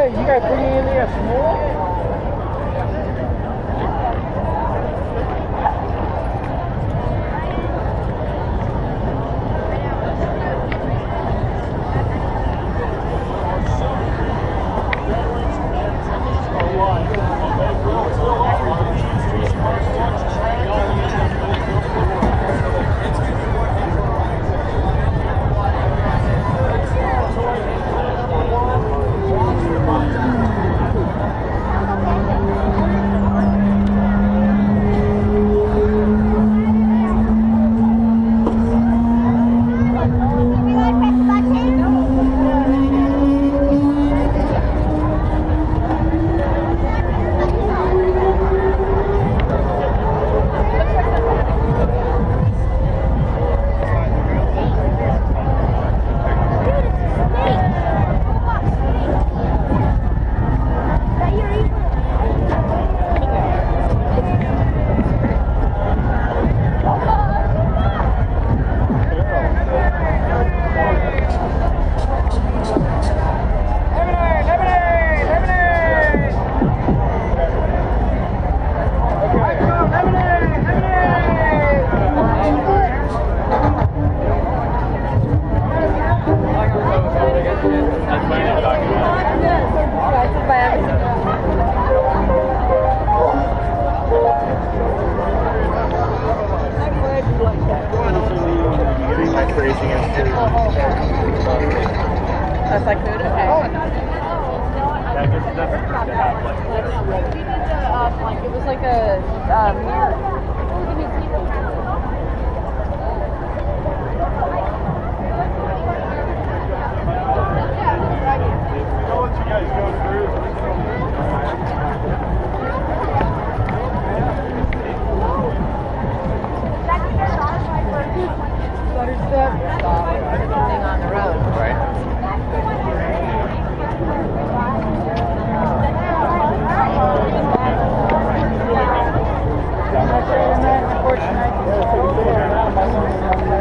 Hey, you guys bringing in there small? That's like food? Okay. It was like a mirror. On the road. Right.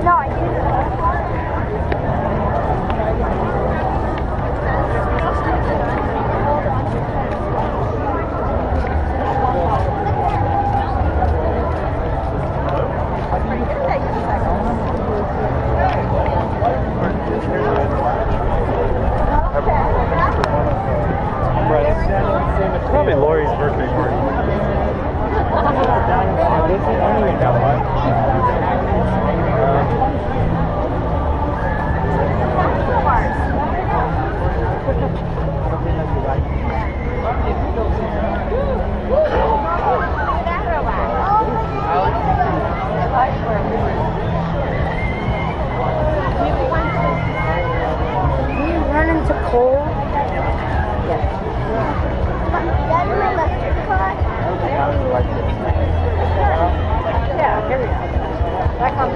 No, I didn't. Probably Lori's birthday party. Can you run into coal? Yeah, here we go. That comes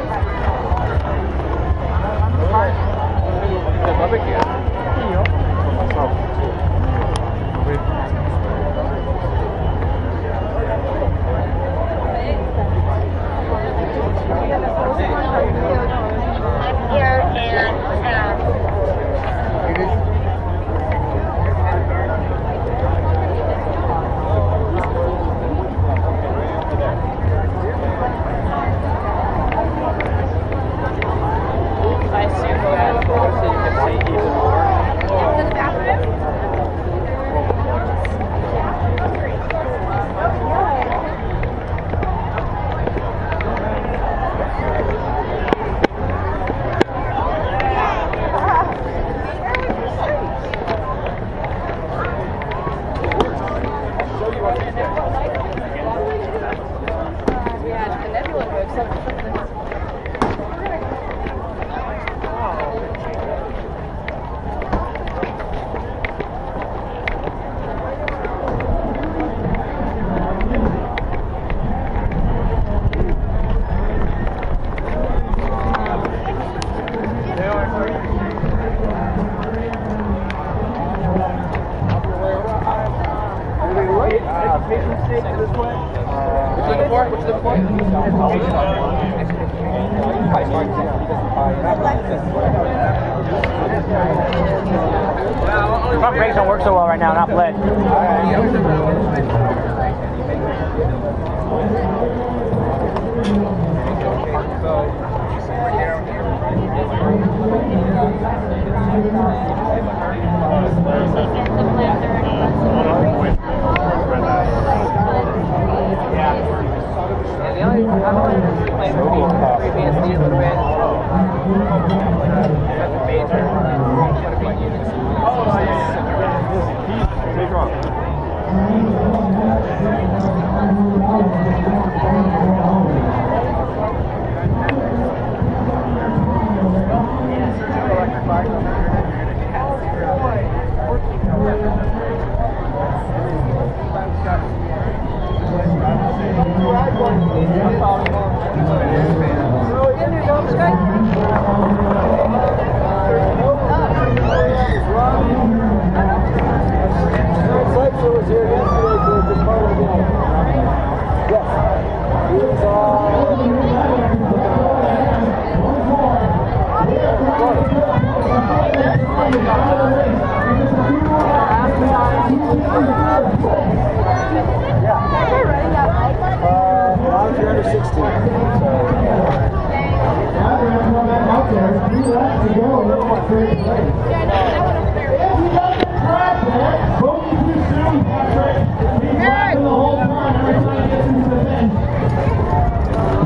Well, Front brakes don't work so well right now, not bled.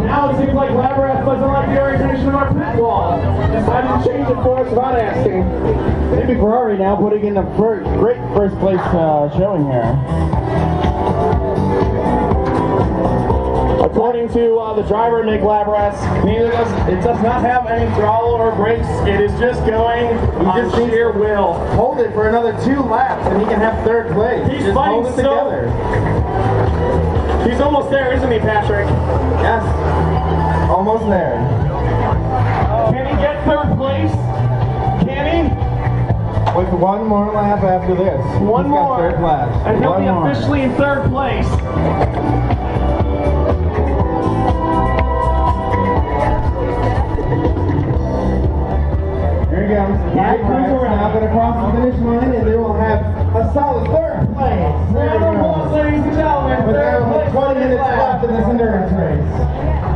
Now it seems like Labyrinth doesn't like the orientation of our pit wall. Decided to change it for us without asking. Maybe Ferrari now putting in a great first place showing here. According to the driver, Nick Labyrinth, it does not have any throttle or brakes. It is just going on sheer will. Hold it for another 2 laps and he can have 3rd place. He's just fighting hold it together. He's almost there, isn't he, Patrick? Yes. Almost there. Can he get 3rd place? Can he? With 1 more lap after this. One He's more. got 3rd lap. And he'll One be more. officially in 3rd place. Here he goes. Here he comes around. Now going to cross the finish line and they will have a solid 3rd place. Round of applause, ladies and gentlemen. With 3rd now place. 20 minutes left in this endurance race.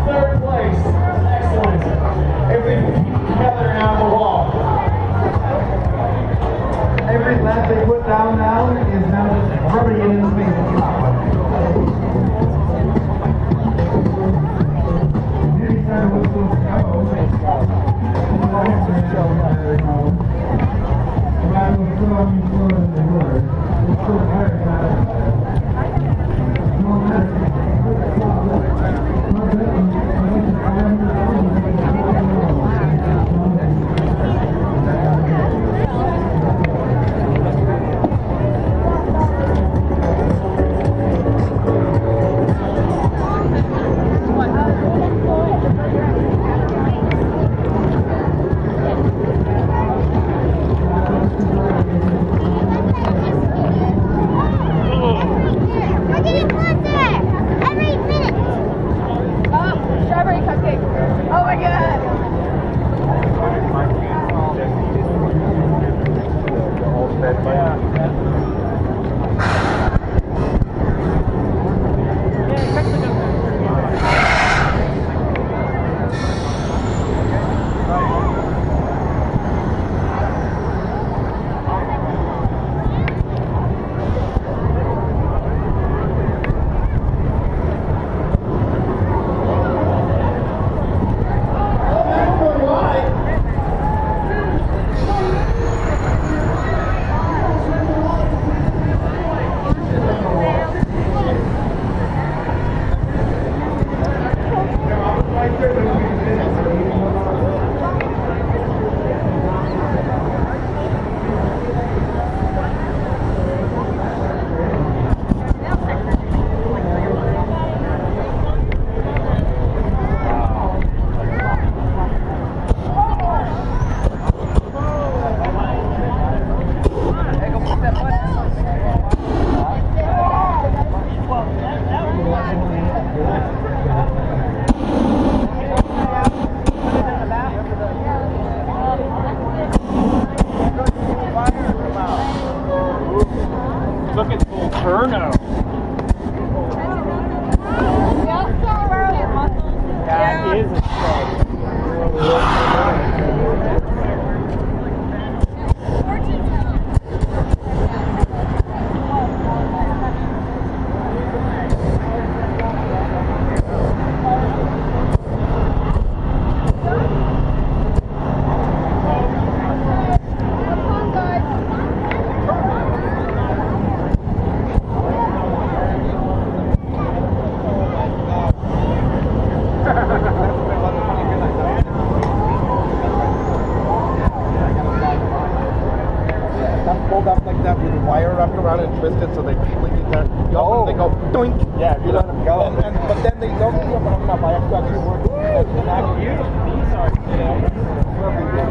3rd place. Excellent. If we can keep it together now on the wall. Every lap they put down now is now just rubbing it in the face. Maybe kind of whistle. that with the wire wrapped around and twisted so they fling it there. You open it, they go doink. Yeah, if you let them go. But then they don't open up. I have to actually work with the back. These are, you know.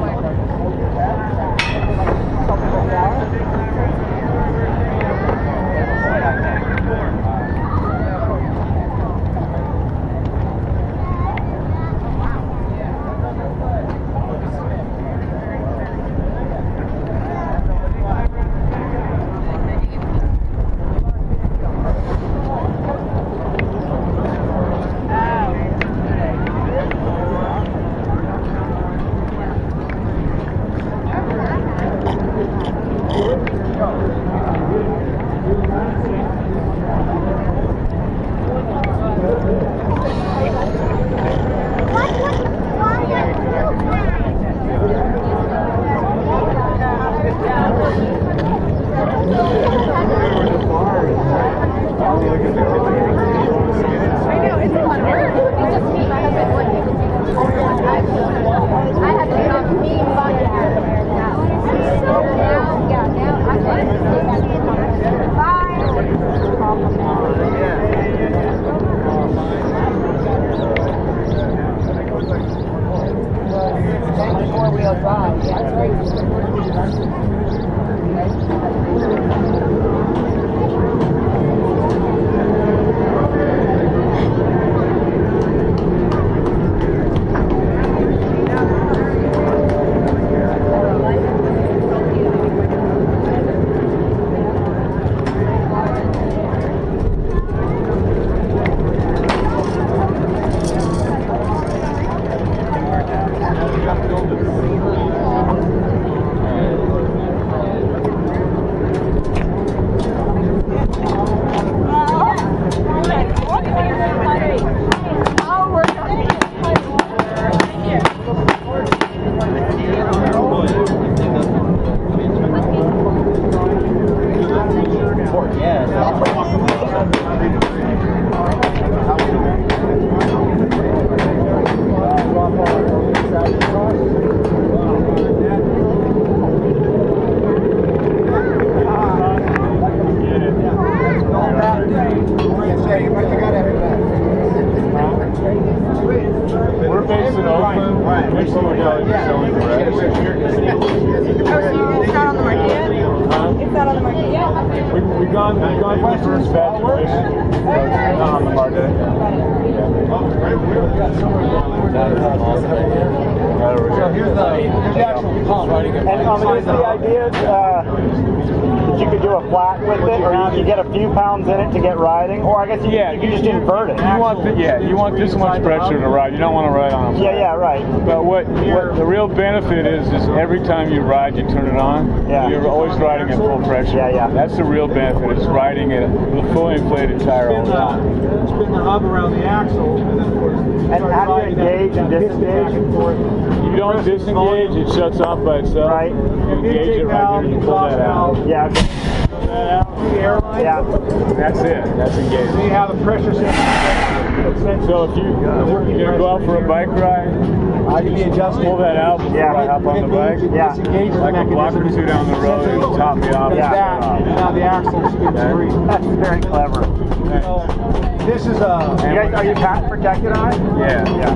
You want this much pressure to ride. You don't want to ride on them. Yeah, right. But what the real benefit is every time you ride, you turn it on. Yeah. You're always riding at full pressure. Yeah. That's the real benefit. It's riding it with a fully inflated tire all the time. Spin the hub around the axle, and then of course. And how do you engage and disengage? You don't disengage. It shuts off by itself. Right. You engage it right here. You pull that out. Yeah. Okay. Pull that out. The airline. Yeah. That's it. That's engaged. So you have a pressure sensor. So if you're gonna go out for a bike ride, You can adjust pull that out before I hop on the bike. Yeah. Like a block or two down the road, it'll top me off. That, and now the axle spins free. That's very clever. This is You guys, are you patent protected on it? Yeah.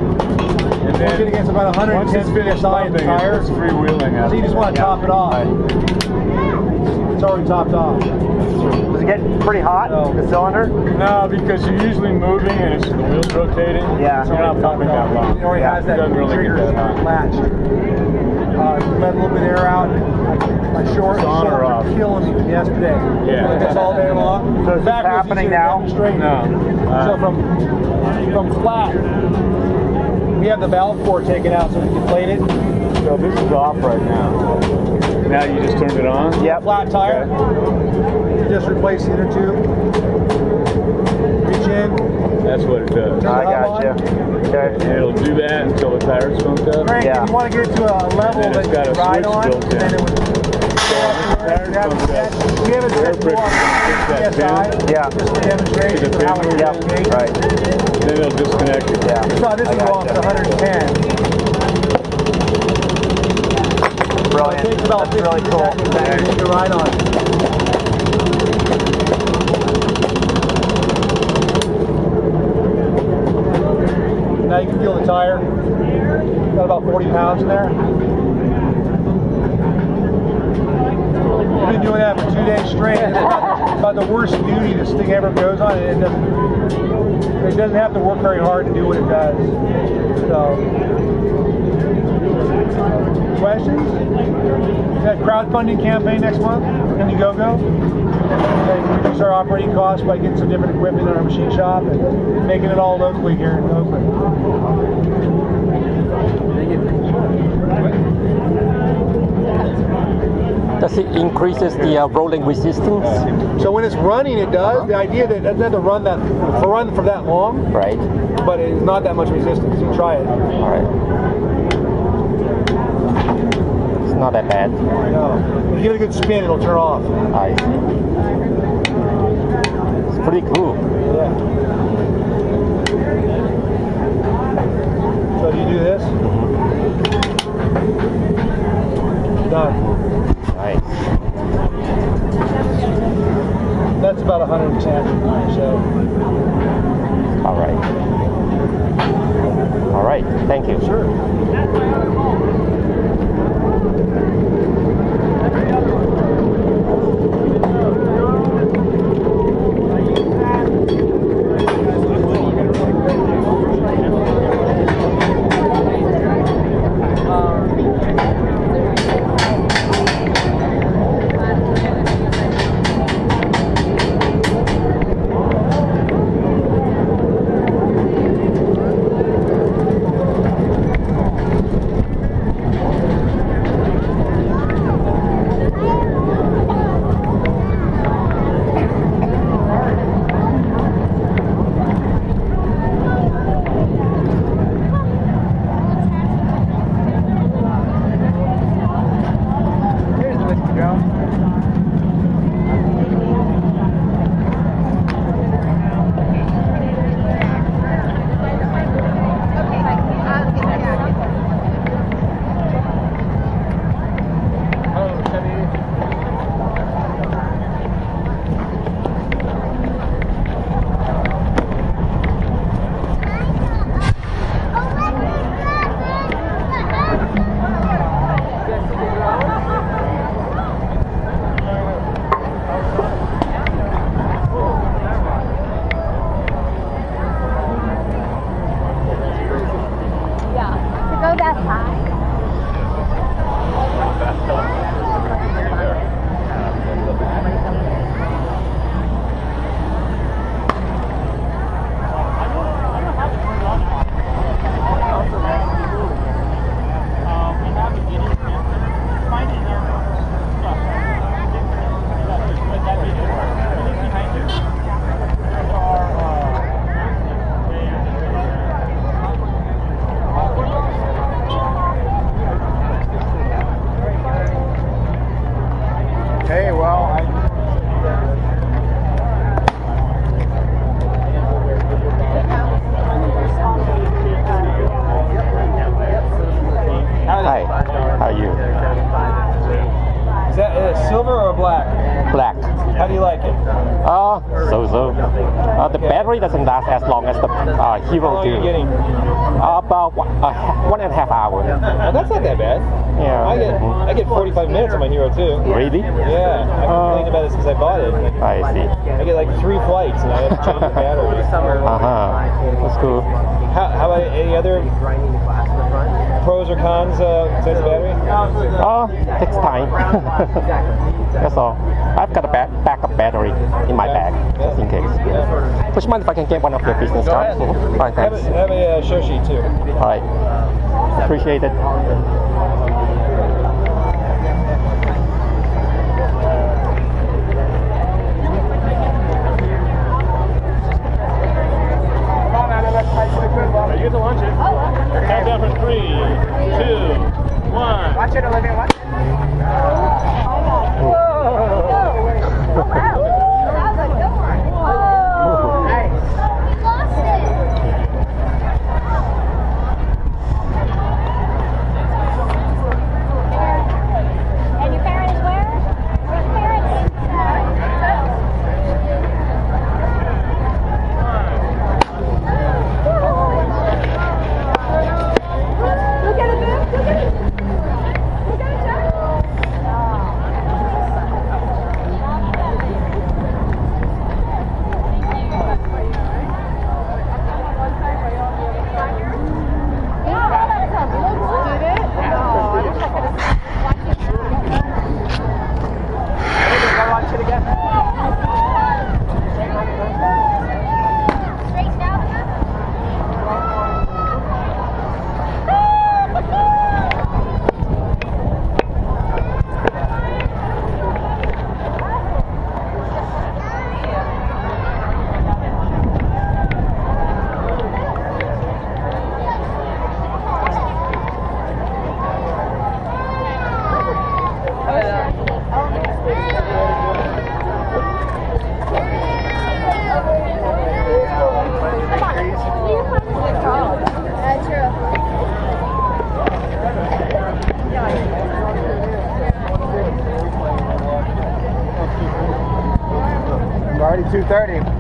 And then it gets about 110 once it's finished PSI in the pumping, tire. it's freewheeling out. So you just want to top it off. It's already topped off. Does it get pretty hot, the cylinder? No, because you're usually moving and the wheel's rotating. Yeah. So you're not pumping that long. It already has It that doesn't really trigger get that hot. latch. Let a little bit of air out. My short It's on or off? killing me yesterday. Yeah. It's all day long. So is this happening now? No. So from flat, we have the valve core taken out so we can plate it. So this is off right now. Now you just turned it on? Yeah, flat tire. You just replace the inner tube. Reach in. That's what it does. I got you. Okay. And it'll do that until the tire's pumped up. Crank, Yeah. if you want to get it to a level And then that it's you got can a ride switch on, built in. then it would Tire's pumped up. we have a Air set pressure fix that pin. Yeah. just for demonstration To the of how pin. it Yep. engage. Right. Then it'll disconnect it. Yeah. So this I is off gotcha. to 110. It takes about 50 seconds to ride on. Now you can feel the tire. Got about 40 pounds in there. We've been doing that for 2 days straight. It's about the worst duty this thing ever goes on, and it doesn't have to work very hard to do what it does. So, questions? We got a crowdfunding campaign next month, Indiegogo. And reduce our operating costs by getting some different equipment in our machine shop and making it all locally here in Oakland. Does it increases the rolling resistance? So when it's running, it does. The idea that it doesn't have to run for that long, Right. but it's not that much resistance. You try it. All right. It's not that bad. No. If you get a good spin, it'll turn off. I see. It's pretty cool. Yeah. So if you do this, done. Nice. That's about 110. So. All right. All right. Thank you. Sure. The battery doesn't last as long as the Hero How long are do. you getting? About 1.5 hours. Oh, that's not that bad. Yeah. I get 45 minutes on my Hero too. Really? Yeah, I've complained about it since I bought it. I see. I get like 3 flights and I have to change the battery. That's cool. How about any other pros or cons besides the battery? Takes time. That's all. I've got a backup battery in my bag, just in case. Would you mind if I can get one of your business cards? All right, thanks. Have a show sheet too. All right. Appreciate it. You get to launch it. Countdown for 3, 2, 1. Watch it, Olivia. Watch it. Whoa. Oh, wow. That was a good one. Whoa. Nice. We lost it. 230.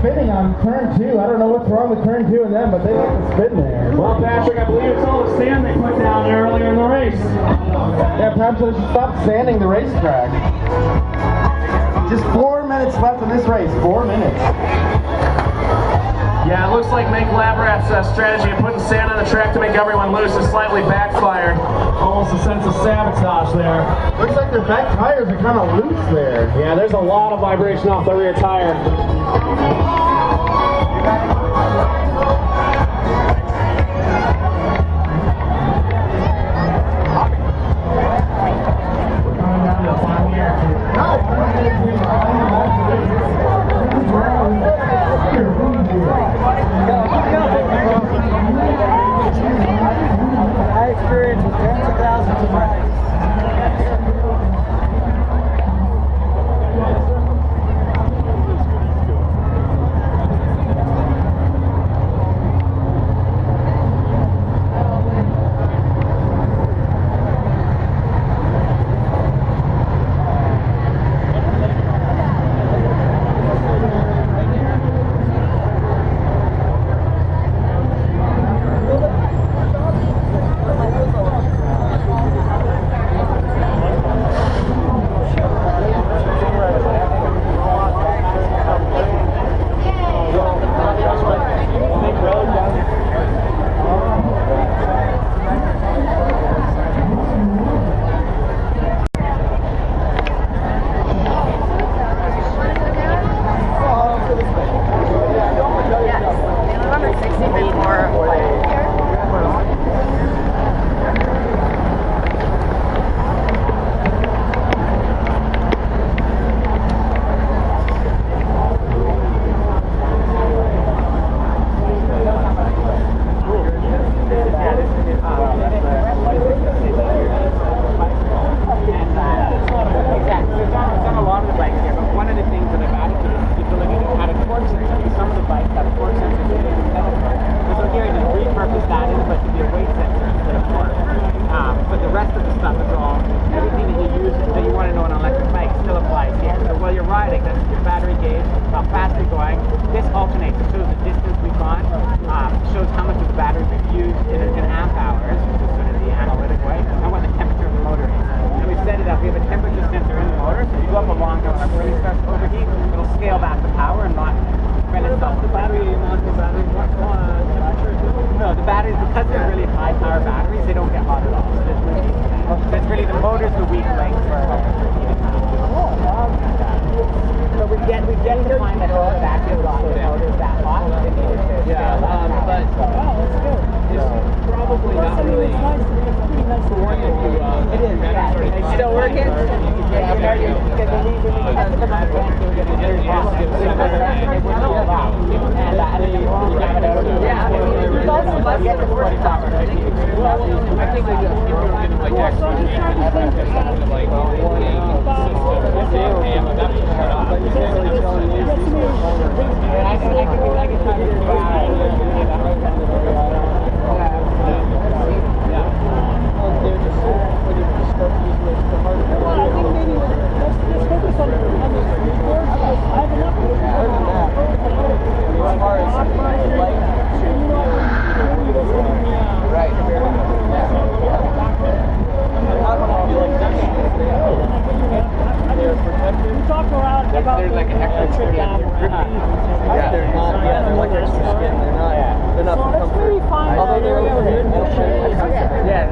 Spinning on turn 2. I don't know what's wrong with turn 2 and them, but they like to spin there. Well, Patrick, I believe it's all the sand they put down there earlier in the race. Yeah, perhaps they should stop sanding the racetrack. Just 4 minutes left in this race. 4 minutes. Yeah, it looks like Maker Faire's strategy of putting sand on the track to make everyone loose has slightly backfired. Almost a sense of sabotage there. Looks like their back tires are kind of loose there. Yeah, there's a lot of vibration off the rear tire. I experienced tens of thousands of miles. batteries, because they're really high power batteries, they don't get hot at all. So it's really the motor's the weak link for heating. So we get to find that all vacuum motors that hot. They needed to scale up. But it's probably not really. It is. It's still working. Yeah, you know, you get the lead when you test them on the bench, you're getting very hot. And then you have it out. Yeah, it's also like get the 45 or 50. Well, I think that if you were getting like extra heat, like there's like an extra skin. Yeah, they're not. Yeah, they're like extra skin. They're not for comfort. Although they're over here. Yeah.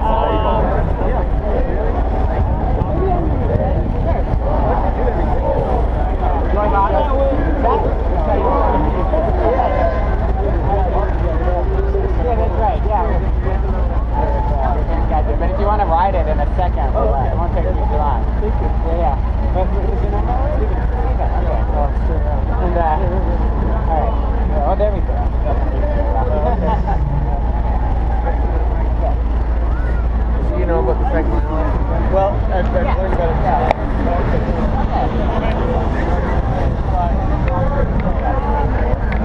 But if you want to ride it in a second, it won't take too long. Yeah. What's your number? And alright. Oh, there we go. So you know about the second line? Well, I've learned about it.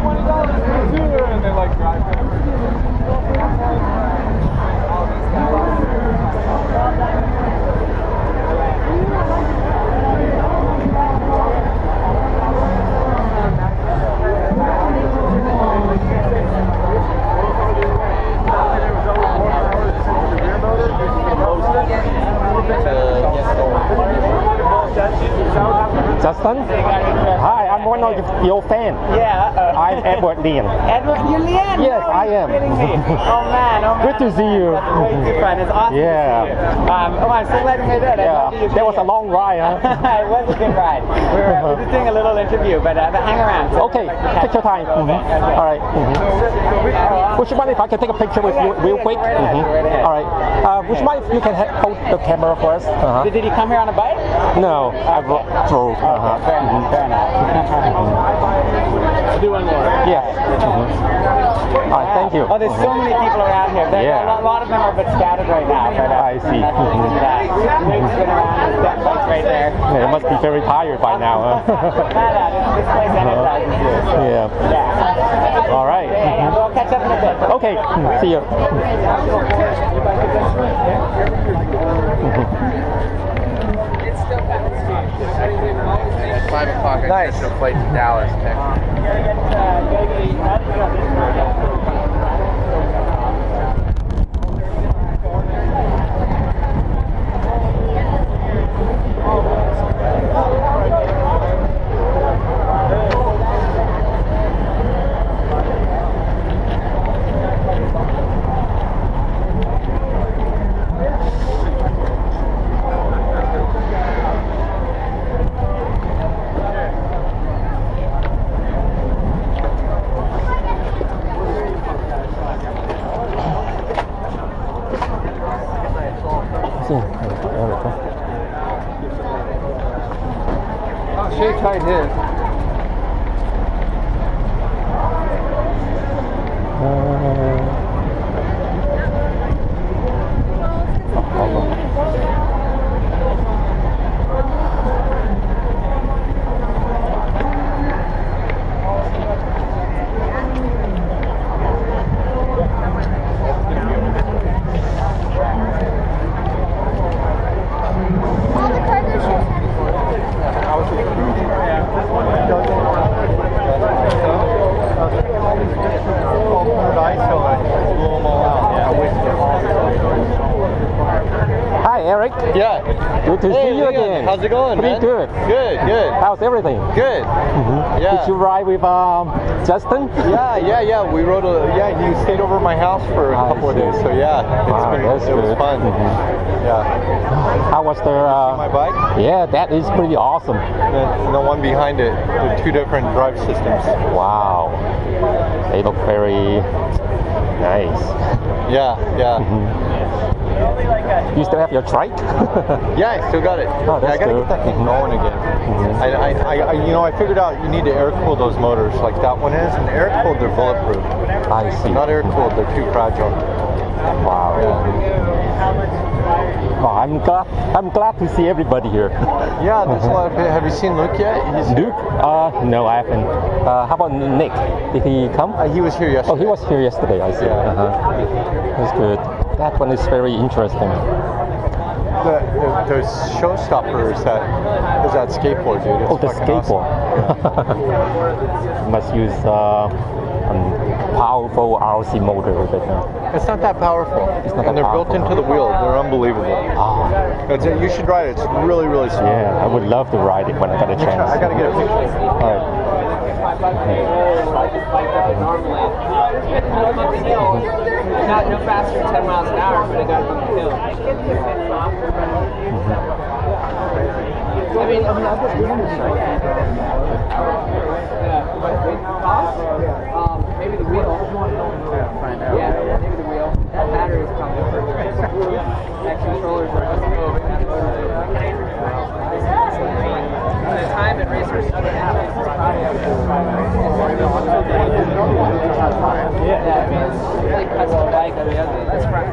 $20 and they like drive all these guys. Justin? Hi, I'm one of your fans. Yeah. I'm Edward Lian. Edward, you're Lian? Yes, no, I am. Kidding me. Oh man. Good to see you. That's way too fun. It's awesome Yeah. to see you. I'm so glad you made it. Yeah, that was a long ride, huh? It was a good ride. We're just doing a little interview, but hang around. So Okay, take your time. All right. Would you mind if I can take a picture with you real quick? All right. Would you mind if you can hold the camera for us? Did you come here on a bike? No, I drove. Fair enough. I'll do one more. Yeah. All right, thank you. Oh, there's so many people around here. Yeah. A lot of them are a bit scattered right now. But, I see. Nick's been around. His deck bike's right there. They must be very tired by now, huh? This place energizes you. Yeah. All right. Yeah, we'll catch up in a bit. Okay, see you. At 5 o'clock, I catch a flight to Dallas, Texas. Shay tied his. All the cargo ships have Yeah. Good to see you Leon, again. how's it going, Pretty man? good. Good, good. How's everything? Good. Yeah. Did you ride with Justin? Yeah. We rode he stayed over at my house for a couple of days. So yeah, it was fun. Yeah. How was the My bike? Yeah, that is pretty awesome. The one behind it, the two different drive systems. Wow. They look very nice. Yeah. You still have your trike? Yeah, I still got it. Oh, that's I gotta good. get that thing going again. I figured out you need to air cool those motors like that one is, and air cooled they're bulletproof. I see. Not air cooled, they're too fragile. Wow. Oh, I'm glad to see everybody here. Yeah, there's a lot of. Have you seen Luke yet? Luke? No, I haven't. How about Nick? Did he come? He was here yesterday. Oh, he was here yesterday. I see. Yeah. That's good. That one is very interesting. The showstopper is that skateboard, dude. It's The fucking skateboard. awesome. Must use a powerful RC motor with it. It's not that powerful. not and that they're built powerful, into the wheel. They're unbelievable. Oh, You should ride it. It's really, really smooth. yeah. I would love to ride it when I get a chance. I gotta get a picture. All right. Not no faster than 10 miles an hour, but it got up the hill. I mean, maybe the wheel. Yeah, maybe the wheel. That battery is probably perfect. Action controllers are just over that motor. The time and racers. Yeah, I mean, it's really cuts the bike on the other. That's right.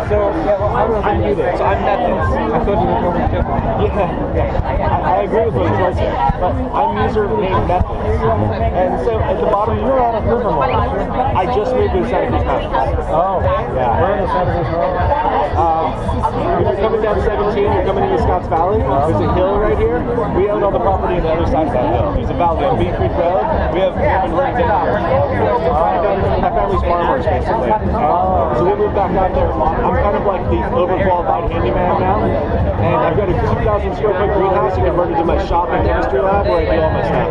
So, how do I do this? So I'm methods. I thought you were going to I agree with what you said, but I'm user named methods. And so at the bottom, you're out of Livermore. I just moved to Santa Cruz Mountains. Oh, yeah. Where in the Santa Cruz Mountains? You're coming down 17, you're coming into Scotts Valley. There's a hill right here. We own all the property on the other side of that hill. There's a valley on Bee Creek Road. We have been renting here. My family's farmers, basically. So we moved back out there. I'm kind of like the overqualified handyman now. And I've got a 2,000 square foot greenhouse converted to my shop and chemistry lab where I do all my stuff.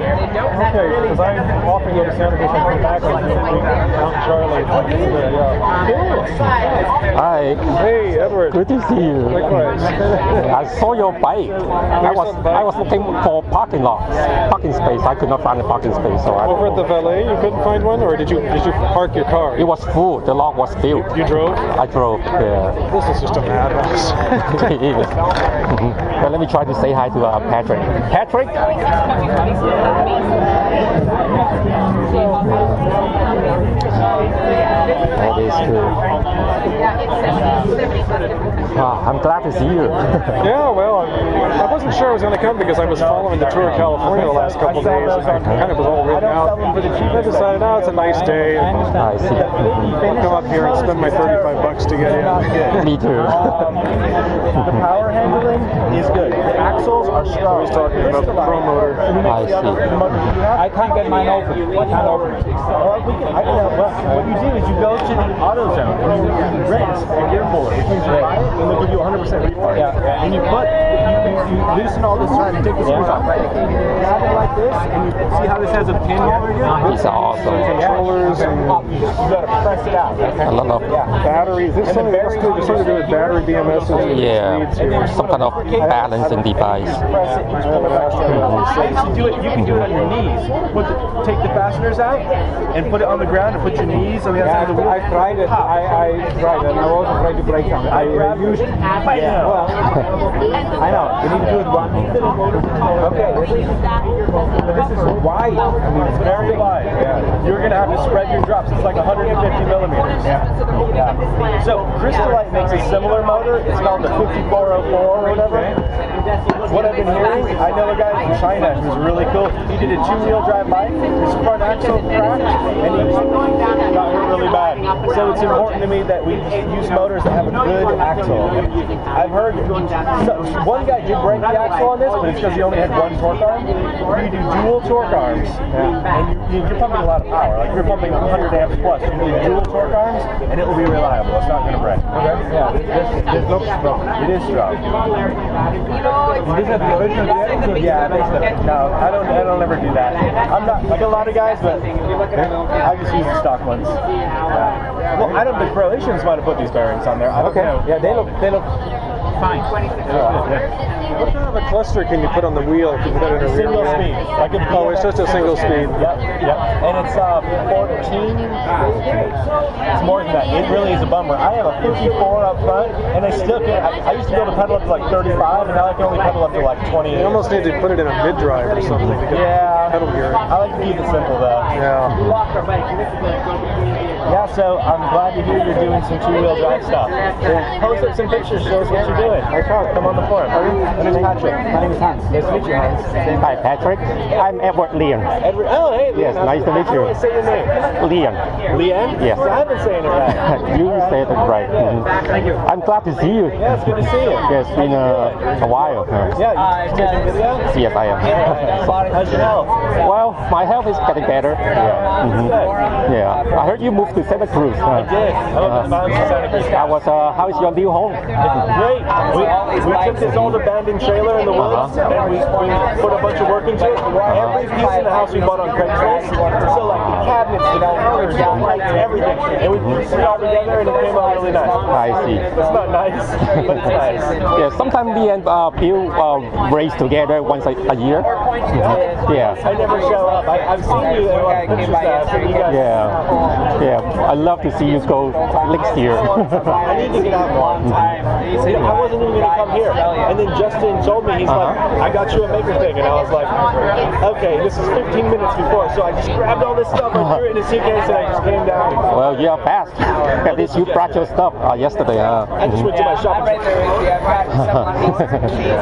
Okay, because I often go to Santa Cruz and come back and Mount Charlie. Cool. Hi. Hey, Edward. Good to see you. Likewise. I saw your bike. I was looking for parking space. I could not find a parking space, so Over at the valet, you couldn't find one, or did you park your car? It was full. The lot was filled. You drove? I drove. Yeah. This is just a madhouse. It is. But let me try to say hi to Patrick. Patrick? That is good. I'm glad to see you. Yeah, well, I wasn't sure I was going to come because I was following the tour of California the last couple of days, and I kind of was all written out. I decided, no, it's a nice day. I see. I'll come up here and spend my $35 to get in. Me too. The power handling is good. The axles are strong. He's talking about the Pro motor. I see. I can't get mine open. I can't open it. What you do is you go to the AutoZone and you rinse the gear puller, which means you buy it and they'll give you 100% refund. Yeah. And you loosen all this side and take the screws off. Grab it like this, and you see how this has a pin over here? It's awesome. Controllers and You gotta press it out. A lot of batteries. This something else to do with battery BMSs. some kind of balancing device. Press it each time. You can do it on your knees. Take the fasteners out and put it on the ground and put your knees on the other side of the wheel. I tried it. I tried it. And I also tried to break something. I used. Well, I know. You need to do it one. Okay. But this is wide. I mean, it's very wide. Yeah. You're gonna have to spread your drops. It's like 150 millimeters. Yeah. So Crystalite makes a similar motor. It's called the 5404 or whatever. What I've been hearing, I know a guy from China who's really cool. He did a 2-wheel drive bike. His front axle cracked, and he got hurt really bad. So it's important to me that we use motors that have a good axle. I've heard one guy did break the axle on this, but it's because he only had one torque arm. You do dual torque arms, and you're pumping a lot of power. Like you're pumping 100 amps plus. You need dual torque arms, and it will be reliable. It's not going to break. Okay. Yeah. This looks strong. It is strong. Is that the original axle? Yeah, no, I don't ever do that. I'm not like a lot of guys, but I just use the stock ones. Yeah. Well, I don't. The Croatians might have put these bearings on there. I don't know. Yeah, they look fine. What kind of a cluster can you put on the wheel if you put it in a rear Single wheel? speed. Like Oh, it's just a single speed. Yep. And it's 14. It's more than that. It really is a bummer. I have a 54 up front, and I still can. I used to be able to pedal up to like 35, and now I can only pedal up to like 28. You almost need to put it in a mid-drive or something to get pedal gear. I like to keep it simple though. Yeah. Yeah, so I'm glad to hear you're doing some 2-wheel drive stuff. Post up some pictures, show us what you're doing. Come on the forum. My name is Patrick. My name is Hans. Nice to meet you, Hans. Hi, Patrick. I'm Edward Leon. Edward. Oh, hey. Yes, nice to meet you. Say your name. Leon. Leanne? Yes. So I've been saying it right. You said it right. Thank you. I'm glad to see you. Yeah, it's good to see you. Yeah, it's been a while. Yeah, you taking video? Yes, I am. How's your health? Well, my health is getting better. Yeah. I heard you moved to Santa Cruz. I did. I was. How is your new home? Great. We took this old abandoned trailer in the woods, and we put a bunch of work into it. Every piece in the house we bought on Craigslist. So like the cabinets, the counters, the lights, everything. And we put it all together, and it came out really nice. I see. It's not nice, but it's nice. Yeah. Sometimes we and Bill race together once a year. Yeah. I never show up. I've seen you in a lot of pictures that I've seen you guys. Yeah. I love to see you go next year. I need to get out more. I wasn't even going to come here. And then Justin told me, he's like, I got you a Maker thing. And I was like, okay, this is 15 minutes before. So I just grabbed all this stuff, I threw it in a suitcase, and I just came down. Well, you're fast. At least you brought your stuff yesterday. I just went to my shopping.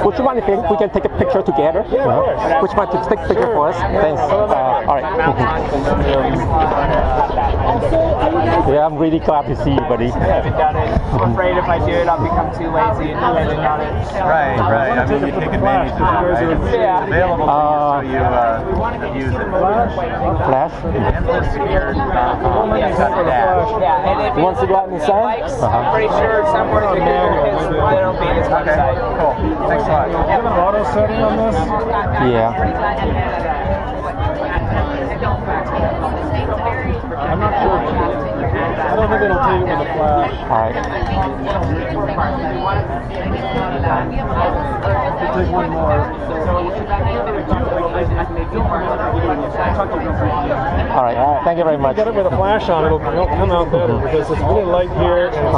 Would you mind if we can take a picture together? Yeah, of course. Would you mind to take a picture for us? Thanks. All right. Yeah, I'm really glad to see you, buddy. I'm afraid if I do it, I'll become too lazy and really not it. Right. I mean, you take advantage of that, right? It's available to you, so you use it. Flash? Yeah, and if You want to go out in the sun? I'm pretty sure somewhere to go because it'll be his website. Cool. Thanks a lot. Do you have an auto setting on this? Yeah. I'm not sure. I don't think it'll take it with a flash. All right. We'll take one more. All right. Thank you very much. Get it with a flash on, it'll come out better because it's really light here. And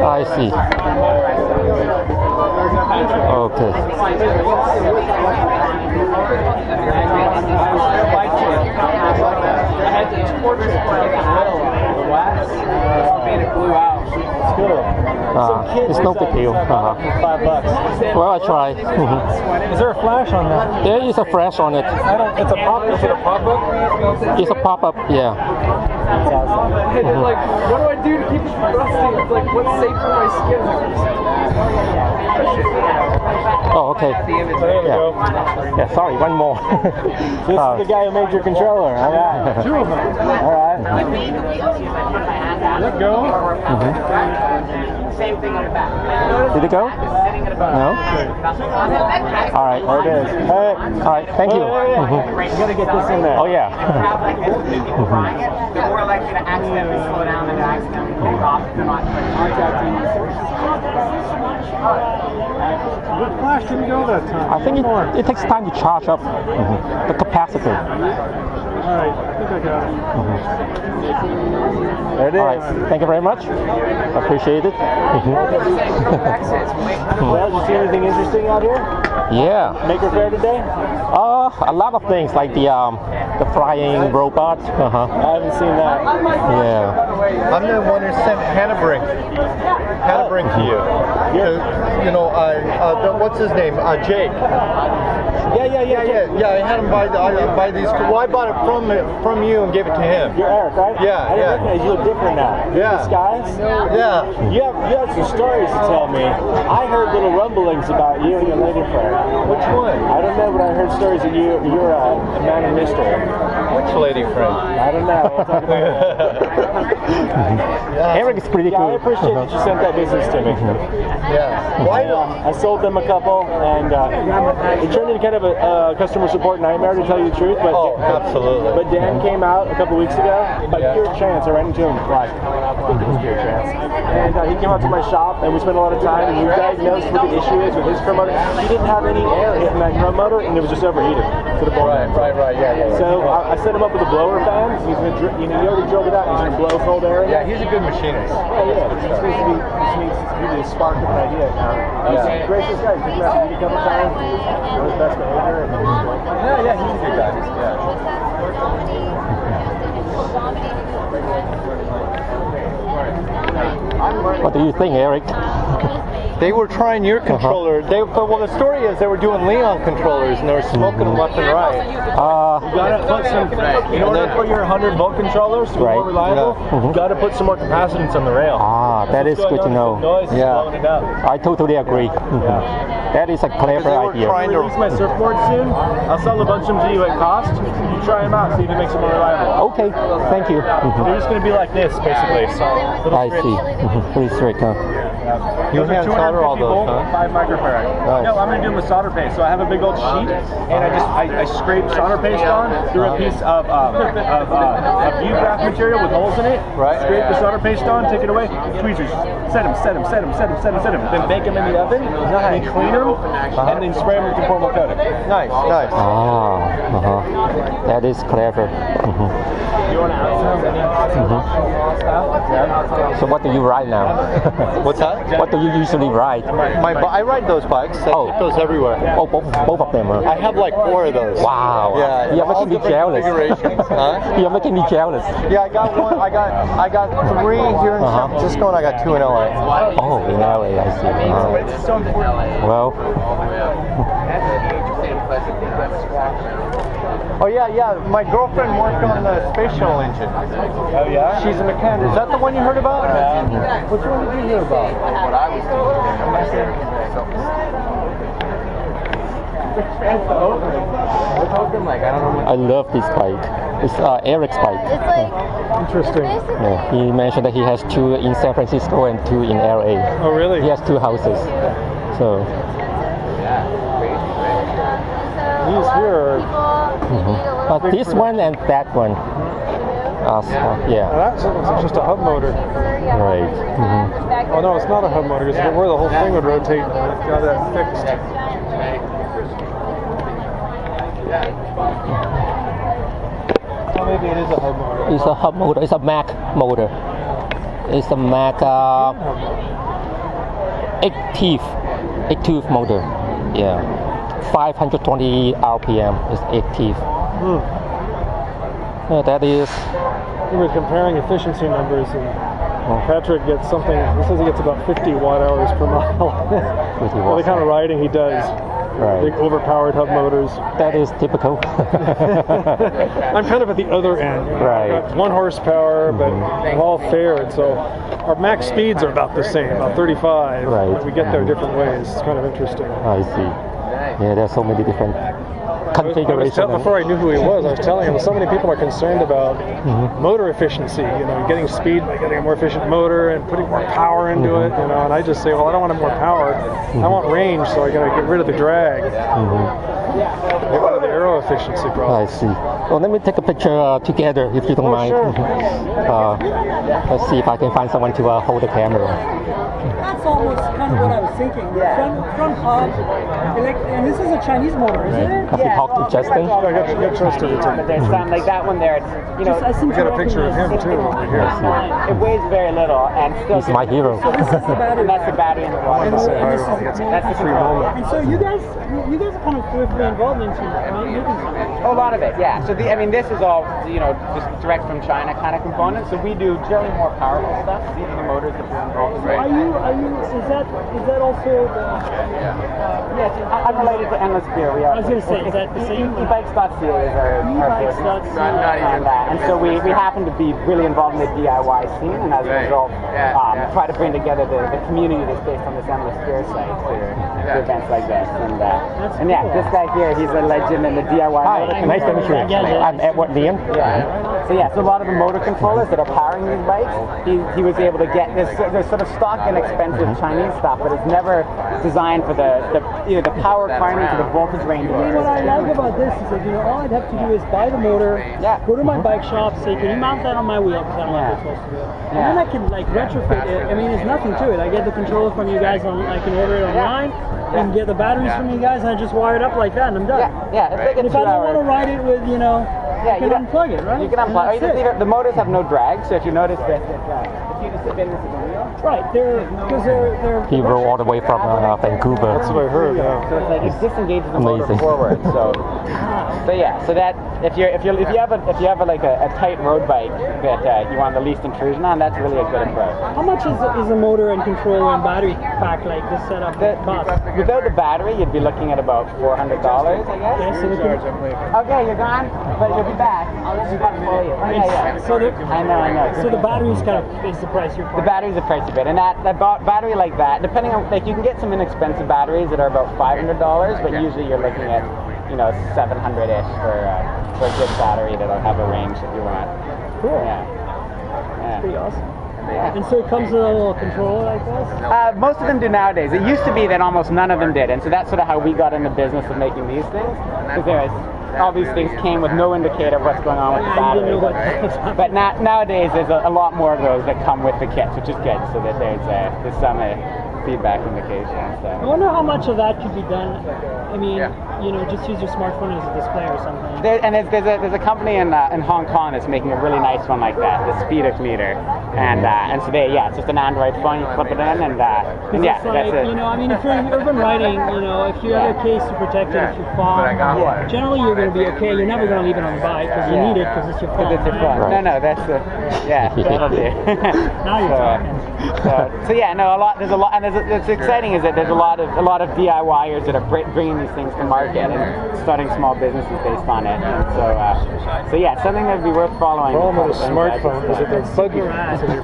I see. Okay. I had these portraits in the middle of the wax, and it blew out. It's cool. It's no big deal. $5. Well, I try. Is there a flash on that? There is a flash on it. It's a pop. Is it a pop-up? It's a pop-up. Yeah. And it's like, what do I do to keep it from rusting? It's like, what's safe for my skin? Oh, okay. Yeah. Sorry. One more. This is the guy who made your controller. All right. 2 of them. All right. Let go. Same thing on the back. Did it go? No? All right. There it is. Hey. All right. Thank you. You got to get this in there. Oh, yeah. They're more likely to accidentally slow down than to accidentally take off if they're not The flash didn't go that time. I think it takes time to charge up the capacitor. All right, I think I got it. There it is. All right. Thank you very much. Appreciate it. Well, did you see anything interesting out here? Yeah. Maker Faire today? A lot of things like the The flying robot. I haven't seen that. Yeah. I'm the one who sent Hannah Brink to you. You know, what's his name? Jake. Yeah. I had him buy these. Well, I bought it from you and gave it to him. You're Eric, right? Yeah, I didn't recognize you. Look different now. Yeah. Disguise? Yeah. You have some stories to tell me. I heard little rumblings about you and your Maker Faire. Which one? I don't know, but I heard stories that you're a man of mystery. Which lady friend? I don't know. We'll talk about that. Eric is pretty Yeah, I cool. appreciate that you sent that business to me. Yeah. Why I sold them a couple, and it turned into kind of a customer support nightmare, to tell you the truth. But absolutely. But Dan came out a couple weeks ago. By pure chance, I ran into him. Like, I think it was pure chance. And he came out to my shop, and we spent a lot of time. And he diagnosed what the issue is with his drum motor. He didn't have any air hitting that drum motor, and it was just overheating. To the bone. Right. Yeah. So I set him up with a blower fan. He's gonna, he already drilled it out. He's gonna blow cold air in. Yeah, he's a good machinist. Yeah. He just needs to be a spark of an idea. He's a gracious guy. He's been out to meet a couple times. On his best behavior. Yeah, he's a good guy. What do you think, Eric? They were trying your controller. Well, the story is they were doing Leon controllers and they were smoking them left and right. You gotta put some, in order for your 100-volt controllers to be more reliable, you gotta put some more capacitance on the rail. That is good to know. I totally agree. That is a clever idea. I'm gonna release my surfboard soon. I'll sell a bunch of them to you at cost. You try them out, see if it makes them more reliable. Okay, thank you. They're just gonna be like this, basically. So, I see. Pretty strict, huh? You hand solder all those, huh? 5 microfarad. Nice. No, I'm going to do them with solder paste. So I have a big old sheet, and I scrape solder paste on through a piece of view graph material with holes in it. Right. Scrape the solder paste on, take it away. Tweezers. Set them. Then bake them in the oven. Then clean them, and then spray them with conformal coating. Nice. That is clever. You want to add So what do you ride now? What's that? What do you usually ride? I ride those bikes. I keep those everywhere. Oh, both of them. I have like 4 of those. Wow. Yeah. You're making me jealous. You're making me jealous. Yeah, I got one. I got 3 here in San Francisco, and I got 2 in LA. Oh, in LA, I see. Well. Oh yeah. My girlfriend worked on the space shuttle engine. Oh yeah? She's a mechanic. Is that the one you heard about? Which one did you hear about? What I was I love this bike. It's Eric's bike. It's like Interesting. Yeah, he mentioned that he has 2 in San Francisco and 2 in LA. Oh, really? He has 2 houses. So. These here are This one and that one. Yeah. That's just a hub motor. Right. Oh no, it's not a hub motor. It's where the whole thing would rotate. It's got that fixed. Oh, maybe it is a hub motor. It's a hub motor. It's a Mac motor. It's a Mac 8-teeth motor. Yeah. 520 RPM is 8-teeth. That is. We were comparing efficiency numbers, and Patrick gets something. He says he gets about 50 watt-hours per mile. Well, the kind of riding he does. Right. Big overpowered hub motors. That is typical. I'm kind of at the other end. Right. I've got 1 horsepower, but I'm all fared. So our max speeds are about the same, about 35. Right. But we get there different ways. It's kind of interesting. I see. Yeah, there's so many different configurations. Before I knew who he was, I was telling him so many people are concerned about motor efficiency, getting speed by getting a more efficient motor and putting more power into it, and I just say, well, I don't want more power. I want range, so I got to get rid of the drag. Get rid of the aero efficiency problem. I see. Well, let me take a picture together, if you don't mind. Sure. Let's see if I can find someone to hold the camera. That's almost kind of what I was thinking. Front hub, and this is a Chinese motor, isn't it? Have you talked to Justin? I got trusted to take. There's some like that one there. We got a picture of him too over here. It weighs very little and still. He's my hero. So this is the battery. That's the battery in the water. That's the free moment. And so you guys are kind of actually involved in making something. A lot of it, yeah. So I mean, this is all just direct from China kind of components. So we do generally more powerful stuff. These are the motors that we're involved in. Are you? Is that also the? Yes, I'm related to Endless Beer. We are. I was going to say, is that the same? E-bikes.ca is our business. And so we happen to be really involved in the DIY scene, and as a result, try to bring together the community that's based on this Endless Beer site to events like this. And yeah, this guy here, he's a legend in the DIY. Hi, nice to meet you. I'm Edward Liam. So a lot of the motor controllers that are powering these bikes, he was able to get this sort of stock and expensive Chinese stuff, but it's never designed for the power requirements or the voltage range. What I like about this is that all I'd have to do is buy the motor, go to my bike shop, say, can you mount that on my wheel, because I don't know what you're supposed to do. And then I can retrofit it. I mean, there's nothing to it. I get the controller from you guys I can order it online. I can get the batteries from you guys, and I just wire it up like that, and I'm done. It's like and if I don't want to ride it with, you can unplug it, right? You can unplug. Or you just leave it. The motors have no drag, so if you notice that if you just spin this as a wheel. Right, they're. He rode all the way from Vancouver. That's what I heard. So it's like it disengages the motor forward. So that if you have a tight road bike that you want the least intrusion on, that's really a good approach. How much is a motor and controller and battery pack like this setup cost? Without the battery, you'd be looking at about $400, I guess. Okay, you're gone, but you'll be back. You got to pull you. So I know. So the battery's is the price you're paying. The battery's the price of it, and that battery like that, depending on you can get some inexpensive batteries that are about $500, but usually you're looking at 700-ish for a good battery that'll have a range that you want. Cool. Yeah. Pretty awesome. Yeah. And so it comes with a little controller like this? Most of them do nowadays. It used to be that almost none of them did, and so that's sort of how we got in the business of making these things. Because all these things came with no indicator of what's going on with the battery. But nowadays there's a lot more of those that come with the kits, which is good, so that there's some feedback indication. So. I wonder how much of that could be done. I mean, just use your smartphone as a display or something. There's a company in Hong Kong that's making a really nice one like that, the Speedic meter, and so it's just an Android phone. You flip it in, and that's it. I mean, if you're in urban riding, if you have a case to protect it if you fall, generally you're going to be okay. You're never going to leave it on the bike because you need it because it's your phone. It's your phone. Right. No, that's that'll do. Now you're talking. A lot. There's a lot, and what's exciting is that there's a lot of DIYers that are bringing these things to market and starting small businesses based on it. And so something that would be worth following. Problem with a smartphone is that they're buggy. You're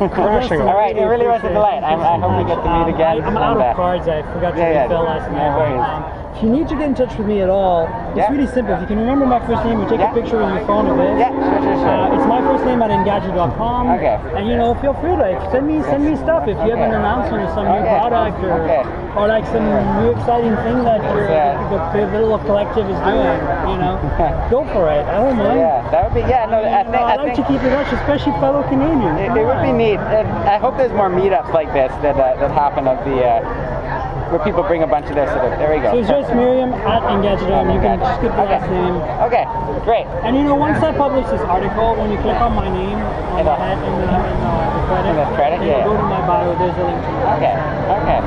crashing. All right, it really was a delight. I hope we get to meet again. I'm out of cards. I forgot to refill last night. If you need to get in touch with me at all, it's really simple. If you can remember my first name, you take a picture with your phone of it. Sure. It's my first name at Engadget.com. Okay. And feel free to send me stuff if you have an announcement of some new product or like some new exciting thing that the little collective is doing. Go for it. I don't mind. Yeah, that would be. I like to keep in touch, especially fellow Canadians. It would be neat. I hope there's more meetups like this that happen where people bring a bunch of their there we go. So it's just Miriam at Engadget.com. You can just get the last name. Okay, great. And once I publish this article, when you click on my name on the head in the credit, go to my bio. There's a link to it. Okay.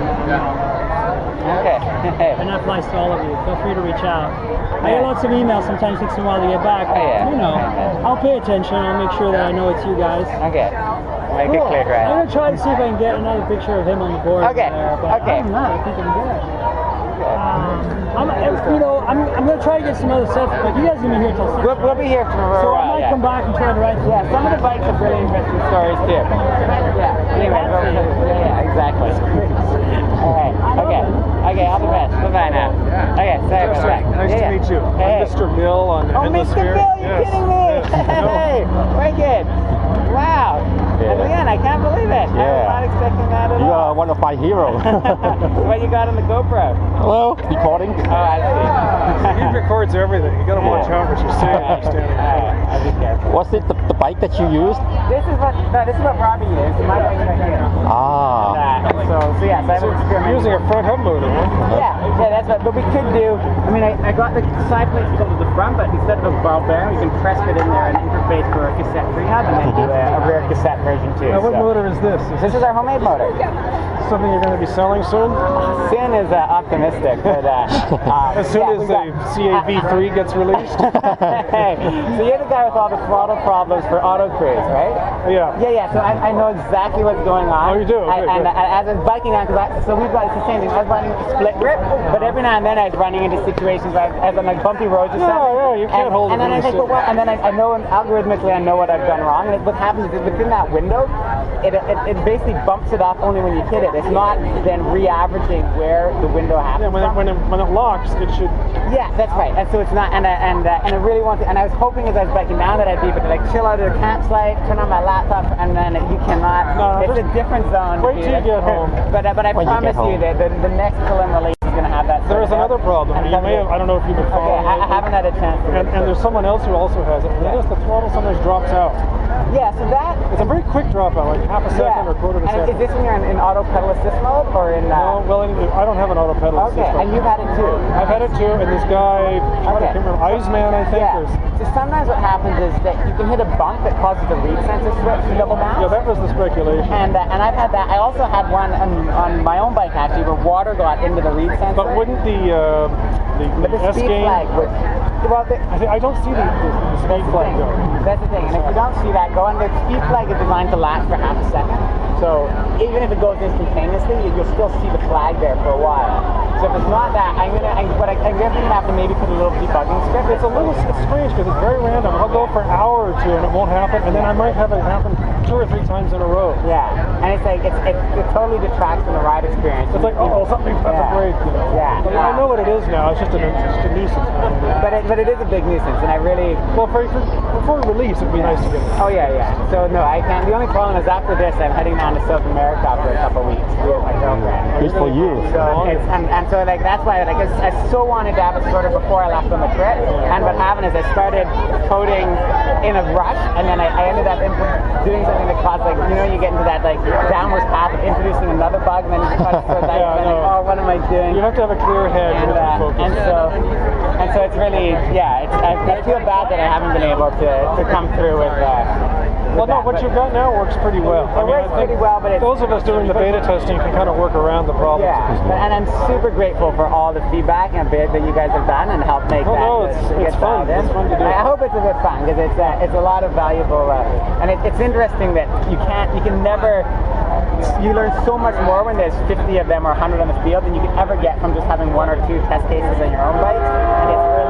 And that applies to all of you. Feel free to reach out. I get lots of emails. Sometimes it takes a while to get back. I'll pay attention. I'll make sure that I know it's you guys. Okay. Make it clear, right? I'm gonna try to see if I can get another picture of him on the board. Okay. Other than that, I think I'm good. I'm gonna try to get some other stuff. But you guys are gonna be here till 6. We'll be here for a while. So I might come back and try to write. Some of the bikes have really interesting stories too. Anyway, exactly. All right. Okay. All the best. Bye now. Okay. Sorry about that. Nice to meet you. I'm Mr. Mill on Endless Beer. Mr. Bill, you're kidding me! Hey, wicked! Wow. And again, I can't believe it. I was not expecting that at all. You are one of my heroes. What you got on the GoPro? Well, recording. Oh, I see. He records everything. You gotta watch out for your standing. I'll be careful. Was it the bike that you used? This is what Robbie used. My bike right here. So I have an experiment. Using a front hub motor, huh? That's what. But we could do. I mean, I got the side plates to the front, but instead of a ball bearing, you can press it in there and interface for a cassette prehab, and then do a rear cassette version too. Now, what motor is this? This is our homemade motor. something you're going to be selling soon? Soon is optimistic, but as soon as the CAV3 gets released. Hey, so you're the guy with all the throttle problems for auto cruise, right? Yeah. Yeah. So I know exactly what's going on. Oh, you do? Okay, and good. as I was biking out, so we've got it's the same thing. I was running a split grip, but every now and then I was running into situations where as on like bumpy roads or something. Yeah, you can't hold it. And then I think, well, and then I know algorithmically I know what I've done wrong. And what happens is within that window, it basically bumps it off only when you hit it. It's not then re-averaging where the window happens. Yeah, when it locks, it should. Yeah, that's right. And so it's not. And I really want to. And I was hoping as I was biking down that I'd be able to like chill out at a campsite, turn on my laptop, and then you cannot. No, it's a different zone. Wait till you get home. But I promise you that the next Prelim release is going to have that. There is another problem. You may have, I don't know if you've been following. Okay, I haven't had a chance. And there's someone else who also has it. Notice the throttle sometimes drops out. Yeah, so that. It's a very quick dropout, like half a second or quarter of a second. And is this when you're in auto pedal assist mode or in? No, well, I don't have an auto pedal assist. Okay, and you've had it too. I've had it too, and this guy, I can't remember, Iceman, I think. Yeah. So sometimes what happens is that you can hit a bump that causes the reed sensor switch to double bounce. Yeah, that was the speculation. And I've had that. I also had one on my own bike actually, where water got into the reed sensor. But wouldn't the S speed gain? flag would. Well, I don't see the speed flag go. That's the thing, and if you don't see that going, the speed flag is designed to last for half a second. So even if it goes instantaneously, you'll still see the flag there for a while. So if it's not that, I'm gonna have to maybe put a little debugging script. It's strange because it's very random. I'll go for an hour or two and it won't happen, and then I might have it happen 2 or 3 times in a row. Yeah, and it's like it totally detracts from the ride experience. It's like, oh, something's about to break. You know? Yeah. But I know what it is now. It's just a nuisance. But it is a big nuisance, and I really. Well, before release, it'd be nice to get it. Oh yeah. So no, I can't. The only problem is after this, I'm heading down to South America for a couple of weeks with my girlfriend. Good for you. So and so like that's why like I so wanted to have it sort of before I left on the trip. And what happened is I started coding in a rush, and then I ended up doing something that caused like you get into that like downward path of introducing another bug, and then you kind of sort of like, oh, what am I doing? You have to have a clear head and so it's really I feel bad that I haven't been able to come through with. Well, no, what you've got now works pretty well. It works pretty well, but those of us doing the beta testing can kind of work around the problem. Yeah, and I'm super grateful for all the feedback and that you guys have done and helped make it's fun. It's fun to do. I hope it's a bit fun because it's a lot of valuable, and it's interesting that you can never. You learn so much more when there's 50 of them or 100 on the field than you can ever get from just having 1 or 2 test cases on your own bikes, and it's really.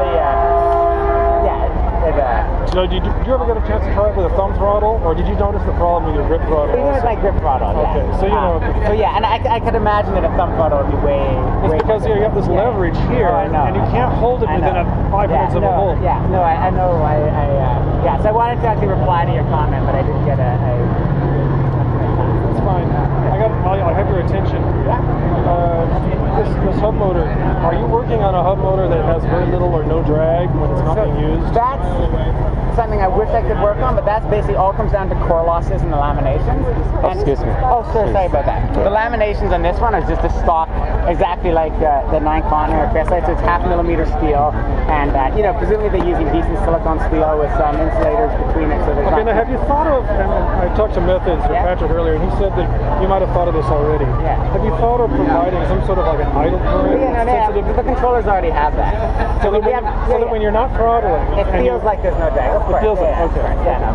So did you ever get a chance to try it with a thumb throttle, or did you notice the problem with your grip throttle? Even with my grip throttle, yeah. Okay, so you know. So yeah, and I could imagine that a thumb throttle would be way. It's because you have this leverage here, and you can't hold it within a 5 minutes of a hole. Yeah, no, I know. So I wanted to actually reply to your comment, but I didn't get It's fine. I have your attention. This hub motor. Are you working on a hub motor that has very little or no drag when it's not being used? That's something I wish I could work on, but that's basically all comes down to core losses and the laminations. Excuse me. Oh, sure. Sorry about that. The laminations on this one are just a stock, exactly like the 9 Continent or Crestlight, so it's 0.5 millimeter steel, and presumably they're using decent silicone steel with some insulators between it. So there's now have you thought of? And I talked to Methods with Patrick earlier, and he said that you might have thought of this already. Yeah. Have you thought of providing some sort of like an idle current? Yeah, the controllers already have that. So that when you're not throttling, it feels like there's no drag. It feels like okay. Yeah, no.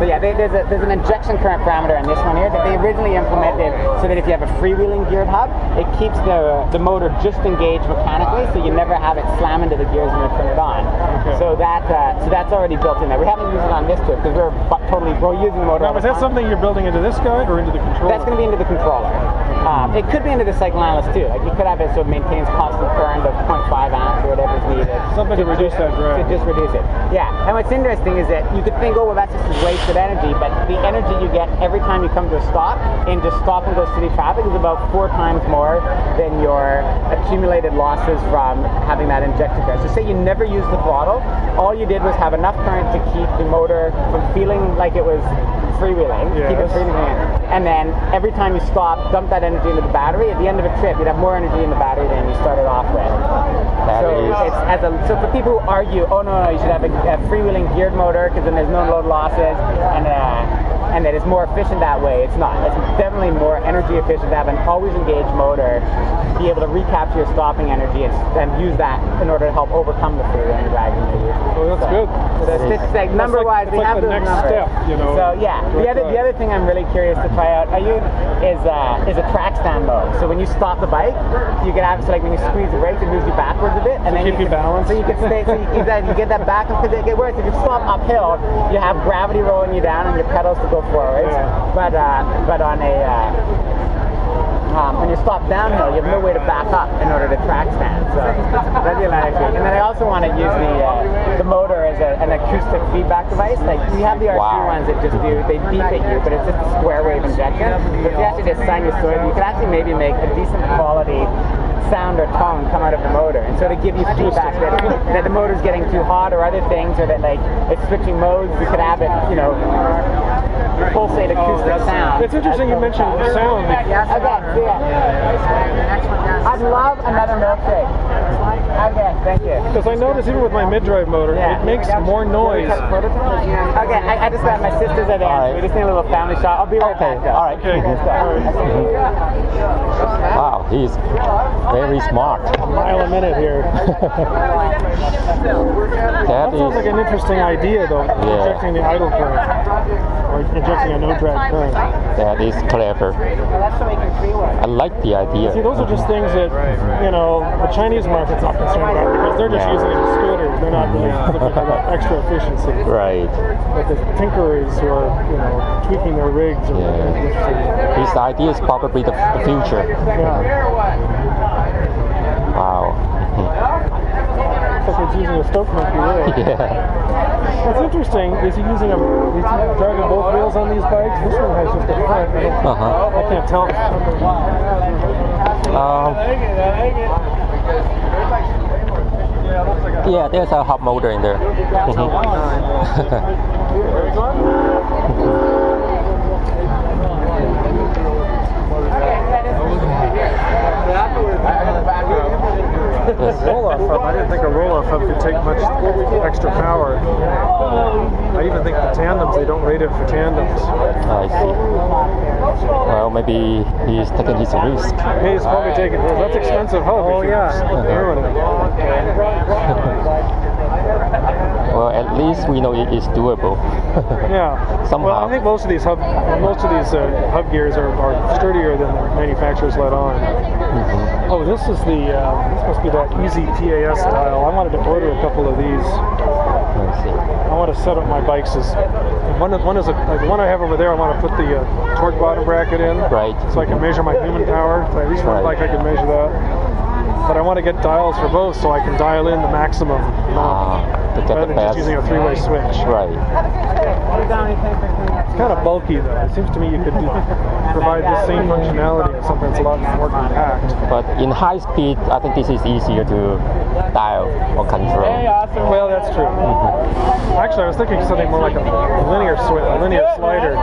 So yeah, there's an injection current parameter in this one here that they originally implemented so that if you have a freewheeling geared hub, it keeps the motor just engaged mechanically, so you never have it slam into the gears when you turn it on. Okay. So that's already built in there. We haven't used it on this too because we're using the motor. Now, is that something you're building into this guy or into the controller? That's going to be into the controller. It could be into the cycle analyst too. Like you could have it so it maintains constant current of 0.5 amps or whatever is needed. Something to reduce that drag. To just reduce it. Yeah. And what's interesting is that you could think, oh, well, that's just wasted energy, but the energy you get every time you come to a stop in just stop and go city traffic is about 4 times more than your accumulated losses from having that injection current. So say you never used the throttle, all you did was have enough current to keep the motor from feeling like it was freewheeling, keep it freewheeling, and then every time you stop, dump that energy into the battery. At the end of a trip, you'd have more energy in the battery than you started off with. So for people who argue, oh no, you should have a freewheeling geared motor because then there's no load losses, and and that it's more efficient that way. It's not. It's definitely more energy efficient to have an always engaged motor, be able to recapture your stopping energy and use that in order to help overcome the fear when you're dragging the wheels. Oh, that's good. So it's like number wise, we have the those next numbers. step, you know. So yeah, the other thing I'm really curious to try out is a track stand mode. So when you stop the bike, you can have like when you squeeze the brakes, it moves you backwards a bit, and then keep you balanced. So you can stay. So you get that back because it gets worse. If you stop uphill, you have gravity rolling you down and your pedals to go forward. Yeah. But on a when you stop downhill, you have no way to back up in order to track stand. So that'd be a lot of good. And then I also want to use the motor as an acoustic feedback device. Like we have the RC ones that just they beep at you, but it's just a square wave injection. But if you actually just sinusoid, you could actually maybe make a decent quality sound or tone come out of the motor, and so to give you feedback that the motor's getting too hot or other things, or that like it's switching modes, you could have it, pulsate acoustic sound. It's interesting you mentioned sound. Okay, so I'd love another milkshake. Okay, thank you. Because I notice even with my mid-drive motor, it makes more noise. Okay, I just got my sisters are there. Right. We just need a little family shot. I'll be right back. All right. Okay. Wow, he's very smart. A mile a minute here. That sounds like an interesting idea, though. Injecting the idle current, or injecting a no-drag current. That is clever. I like the idea. See, those are just things that the Chinese market's not concerned about because they're just using it as scooters. They're not really looking for that extra efficiency. Right. But the tinkerers who are tweaking their rigs are interested. His idea is probably the future. Yeah. Wow. It's like he's using a stoke monkey rig. Yeah. What's interesting is he's driving both wheels on these bikes. This one has just a front. I can't tell. Yeah, there's a hub motor in there. Roll-off hub. I didn't think a roll-off hub could take much extra power. I even think the tandems, they don't rate it for tandems. I see. Well, maybe he's taking his risk. He's probably taking his. That's expensive hub. Oh, yeah. Well, at least we know it is doable. Yeah. Somehow. Well, I think most of these hub gears are sturdier than the manufacturers let on. Oh, this is this must be that easy TAS style. I wanted to order a couple of these. I want to set up my bikes as one is like the one I have over there. I want to put the torque bottom bracket in, so I can measure my human power. So at least one bike I can measure that. But I want to get dials for both, so I can dial in the maximum amount rather than just using a three-way switch. Right. It's kind of bulky though. It seems to me you could provide the same functionality as something that's a lot more compact. But in high speed, I think this is easier to dial or control. Well, that's true. Actually, I was thinking something more like a linear switch, a linear slider,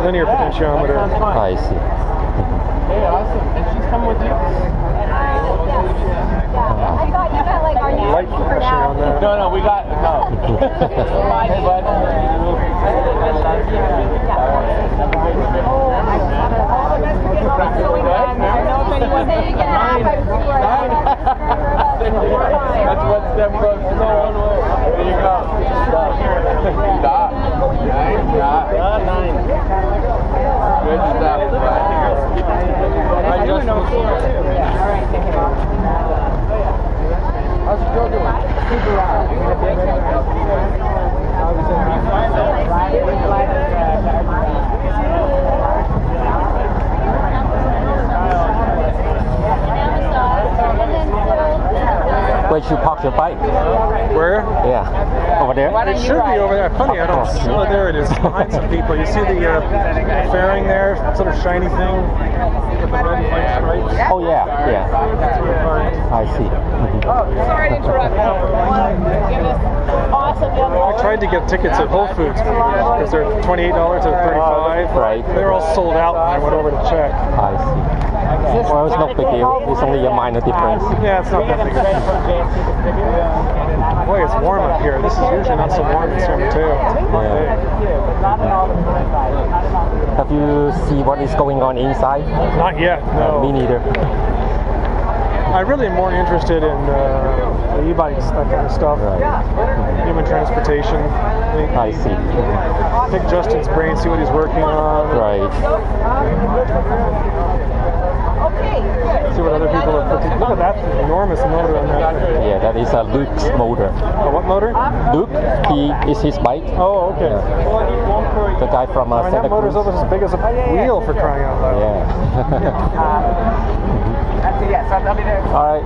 linear potentiometer. I see. Hey, awesome. And she's coming with you? I thought you meant like, are you light pressure on that? No, we got no. Hey, bud. That's what step goes. There you go. Stop. Nice job. Good stuff. How's the girl doing? Super Where'd you park your bike? Where? Yeah. Over there? It should be over there. Funny, I don't see it. There it is. Behind some people. You see the fairing there? Sort of shiny thing with the red and white stripes? Oh, yeah. Yeah. That's where it's I see. Sorry to interrupt. Awesome. I tried to get tickets at Whole Foods because they're $28 or $35. Right. They were all sold out when I went over to check. I see. Well, it's no big deal. It's only a minor difference. Yeah, it's not that big. Boy, it's warm up here. This is usually not so warm in San Mateo. Have you seen what is going on inside? Not yet, no. Me neither. I really am more interested in the e-bikes, that kind of stuff. Human transportation. I see. Pick Justin's brain, see what he's working on. Right. See what other people have put together. Look at that enormous motor on that. Yeah, that is Luke's motor. What motor? Luke, he is his bike. Oh, okay. The guy from I mean, Santa that motor's Cruz. almost as big as a wheel for crying out loud. Yeah. Yes, I'll be there. All right.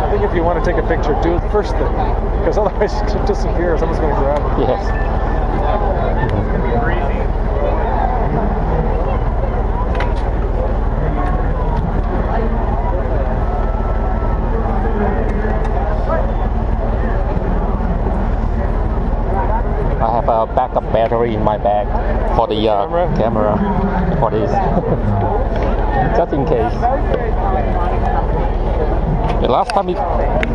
I think if you want to take a picture, do it first thing, because otherwise you disappear. Someone's going to grab it. Yes. I have a backup battery in my bag for the camera for this, just in case. The last time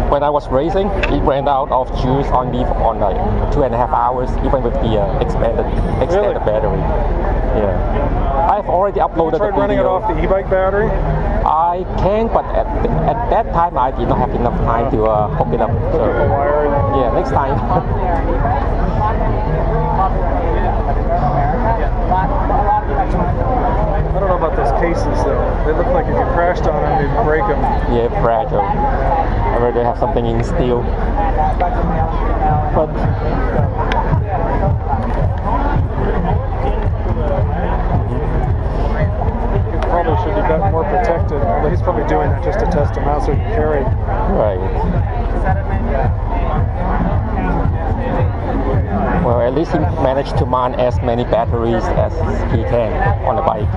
when I was racing, it ran out of juice on like 2.5 hours, even with the extended battery. Yeah, I've already uploaded. You tried running it off the e-bike battery? I can, but at that time I did not have enough time to hook it up. So, yeah, next time. I don't know about those cases though. They look like if you crashed on them, they'd break them. Yeah, fragile. I rather have something in steel. But probably should be more protected. Although he's probably doing that just to test them out so he can carry. Right. Well, at least he managed to mount as many batteries as he can on the bike.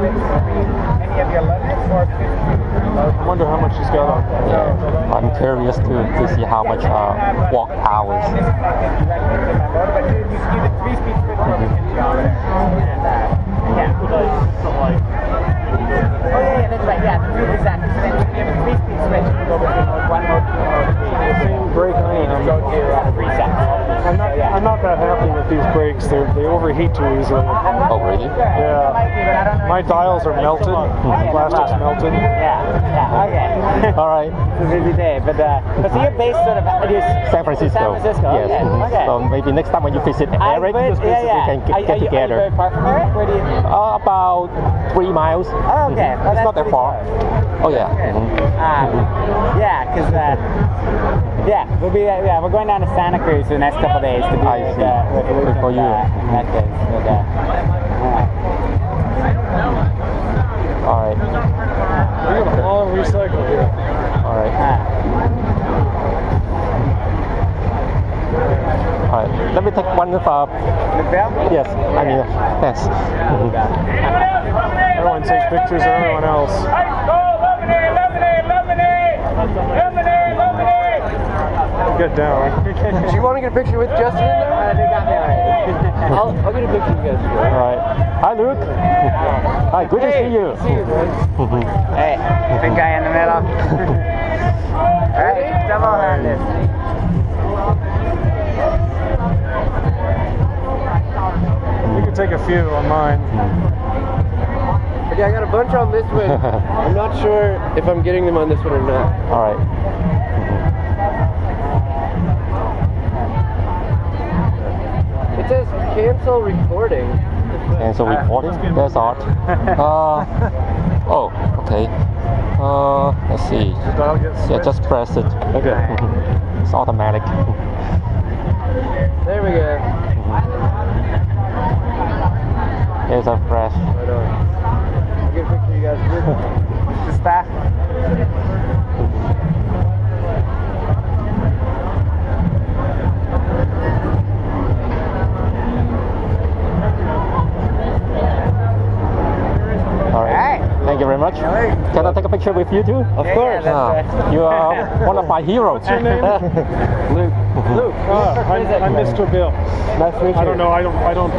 I wonder how much he's got on. Yeah, I'm curious to see how much walk hours. Oh yeah, that's right. Yeah, exactly. So then you have a 3-speed switch. You go between one mode, 2 mode, 3. Same brake on it. Go to reset. I'm not that happy with these brakes. They overheat too easily. Oh really? Yeah. My dials are melted. Plastic's melted. Yeah. Okay. All right. It's a busy day, but so you're based sort of San Francisco. San Francisco. Yes. Okay. So maybe next time when you visit Eric, we can get together. Are you very far from Eric? Where do you? About 3 miles. Oh, okay. Well, It's not that far. Oh yeah. Yeah, because we're going down to Santa Cruz for the next couple of days to be with Luke for you. That day. All right. We have a long recycle here. All right. All right. Let me take one of yes. I mean, thanks. Everyone takes pictures of everyone else. Get down. Do you want to get a picture with Justin in there? They got me all right. I'll get a picture of you guys. All right. Hi, Luke. Hi. Good to see you. See you, guys. Hey, big guy in the middle. All right, double-handed. You can take a few on mine. Okay, I got a bunch on this one. I'm not sure if I'm getting them on this one or not. All right. It says cancel recording. Cancel recording? That's odd. Oh, okay. Let's see. Yeah, just press it. Okay. It's automatic. There we go. Here's a press. Right on. I'll get a picture of you guys. Just that. All right. Thank you very much. Can I take a picture? picture with you too? Of course. You are one of my heroes. What's your name? Luke. Luke. I'm Mr. Bill. Nice to meet you. I don't know. I don't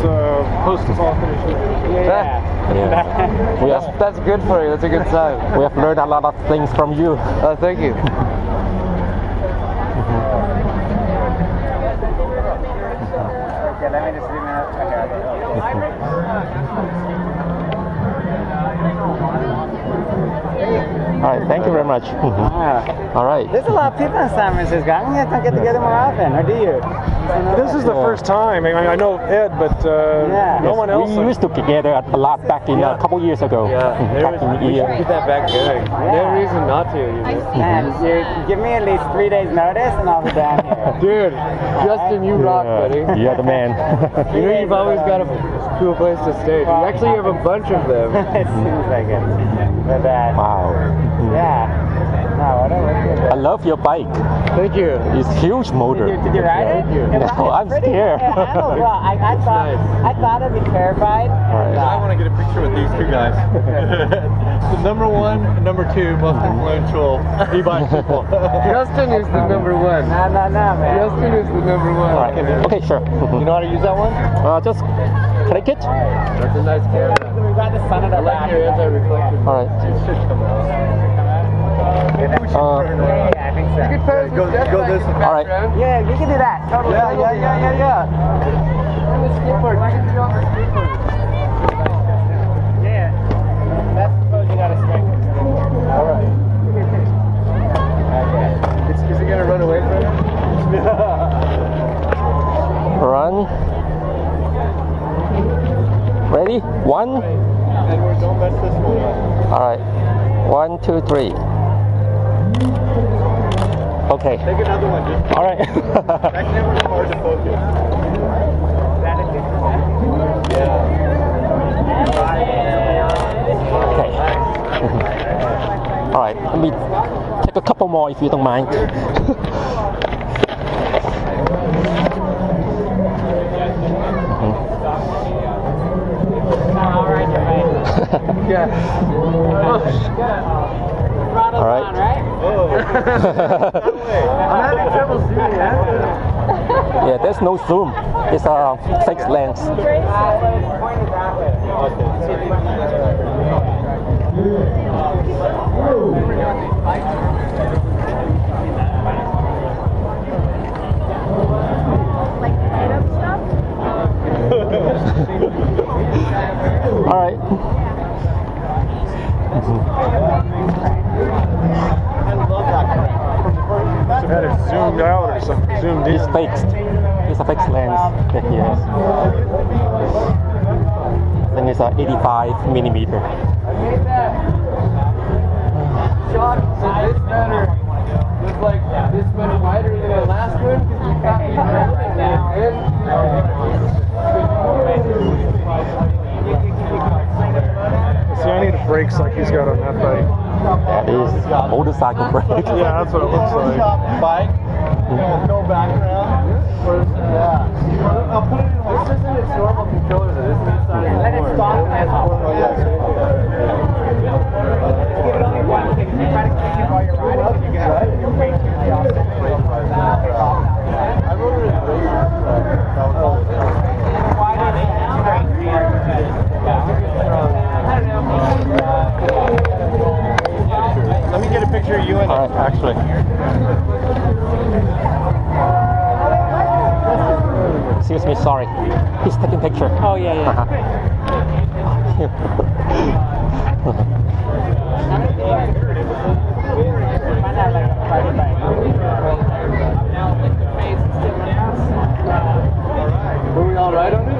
post as often as you. Yeah. That's good for you. That's a good sign. We have learned a lot of things from you. Thank you. Okay, let me just zoom out. All right, thank you very much. All right. There's a lot of people in San Francisco. I'm gonna have to get together more often, or do you? This is the first time. I know Ed, but no one else. We used to get together a lot back in a couple years ago. Back in the year. Keep that back going. No reason not to. And you give me at least 3 days notice, and I'll be down here. Dude, Justin, you rock, buddy. You're the man. You know you've always got a cool place to stay. You actually have a bunch of them. It seems like it. But Wow. yeah. No, what a wicked. I love your bike. Thank you. It's huge motor. Did you ride it? No, I'm scared. I thought I'd be terrified. And, I want to get a picture with these two guys. The number one and number two most influential e-bike people. Justin is the number one. No, man. Justin is the number one. All right. Okay, sure. You know how to use that one? Just click it. That's a nice camera. We got the sun at I our like back. your anti-reflective. All right. Yeah, I think so. You can pose with Jeff go like this in the way. All right. background. Yeah, we can do that. Totally. Yeah. On the skateboard. You can do on the skateboard. Yeah. That's the pose you gotta strike. All right. Is he gonna run away from it? Run. Ready? 1. Edward, don't mess this one up. All right. 1, 2, 3. Okay. Take another one. Just All right. that camera's hard to focus. Okay. All right. Let me take a couple more if you don't mind. Yeah. All right. I'm having trouble seeing that. Yeah, there's no zoom. It's a fixed lens. All right. I've had it zoomed out or something. Zoomed in. It's fixed. It's a fixed lens that he has. Then it's a 85 millimeter. Sean, so this better was like this better wider than the last one because you got me everything now. See, I need brakes like he's got on that bike. That is a motorcycle brake. Yeah, that's what it looks like. Bike. No background. I'll put it in. This isn't its normal controller. This is inside. Let it stop and then hop. Give it only one kick. You try to kick it while you're riding, and you get your weight to the opposite. I wrote it in Let me get a picture of you in it, actually. Excuse me, sorry. He's taking picture. Oh, yeah. Were we all right on it?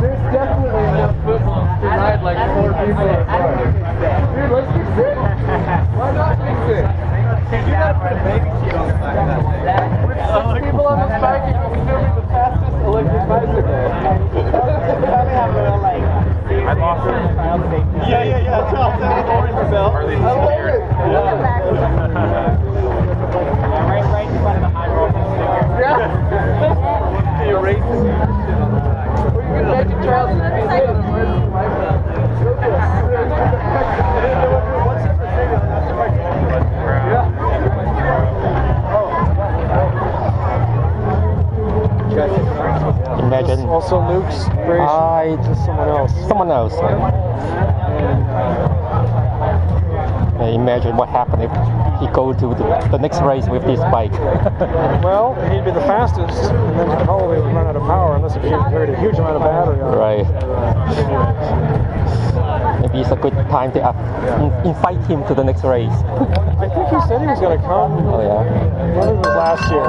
There's definitely enough footballs to ride like 4 people apart. Dude, let's fix it. Why not fix it? You gotta put a baby seat on the back of that. With 6 people on this bike, it will still be the fastest electric bicycle. I lost it. Yeah. Top that orange belt. I love it. Right in front of the high roller sticker. Yeah. You erase the shit on the back. We're gonna make it, Charles. also Luke's creation? Just someone else? Someone else. Imagine what happened if he go to the next race with this bike. Well, he'd be the fastest, and then probably would run out of power unless he carried a huge amount of battery on it. Right. Maybe it's a good time to invite him to the next race. I think he said he was going to come. Oh yeah. Well, it was last year,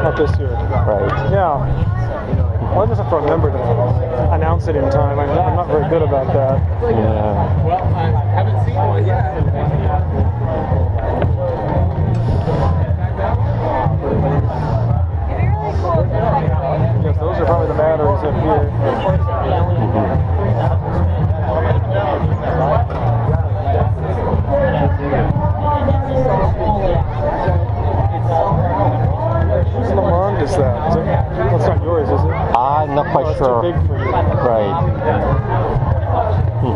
not this year. Right. Yeah. Well, I just have to remember to announce it in time. I'm not very good about that. Yeah. Well, I haven't seen one yet. Yes, those are probably the batteries up here. Whose Lamond is that? That's not yours, is it? I'm not quite sure. Too big for you. Right.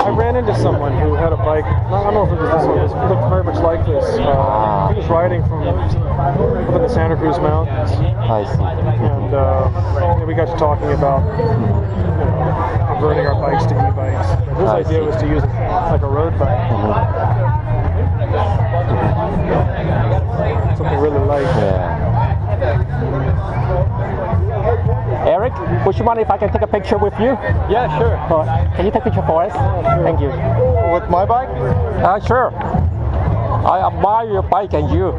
I ran into someone who had a bike. I don't know if it was this one. It looked very much like this. He was riding from up in the Santa Cruz Mountains. I see. And we got to talking about converting our bikes to e-bikes. His idea was to use it like a road bike. Something really light. Yeah. Eric, would you mind if I can take a picture with you? Yeah, sure. Can you take a picture for us? Sure. Thank you. With my bike? Sure. I admire your bike and you.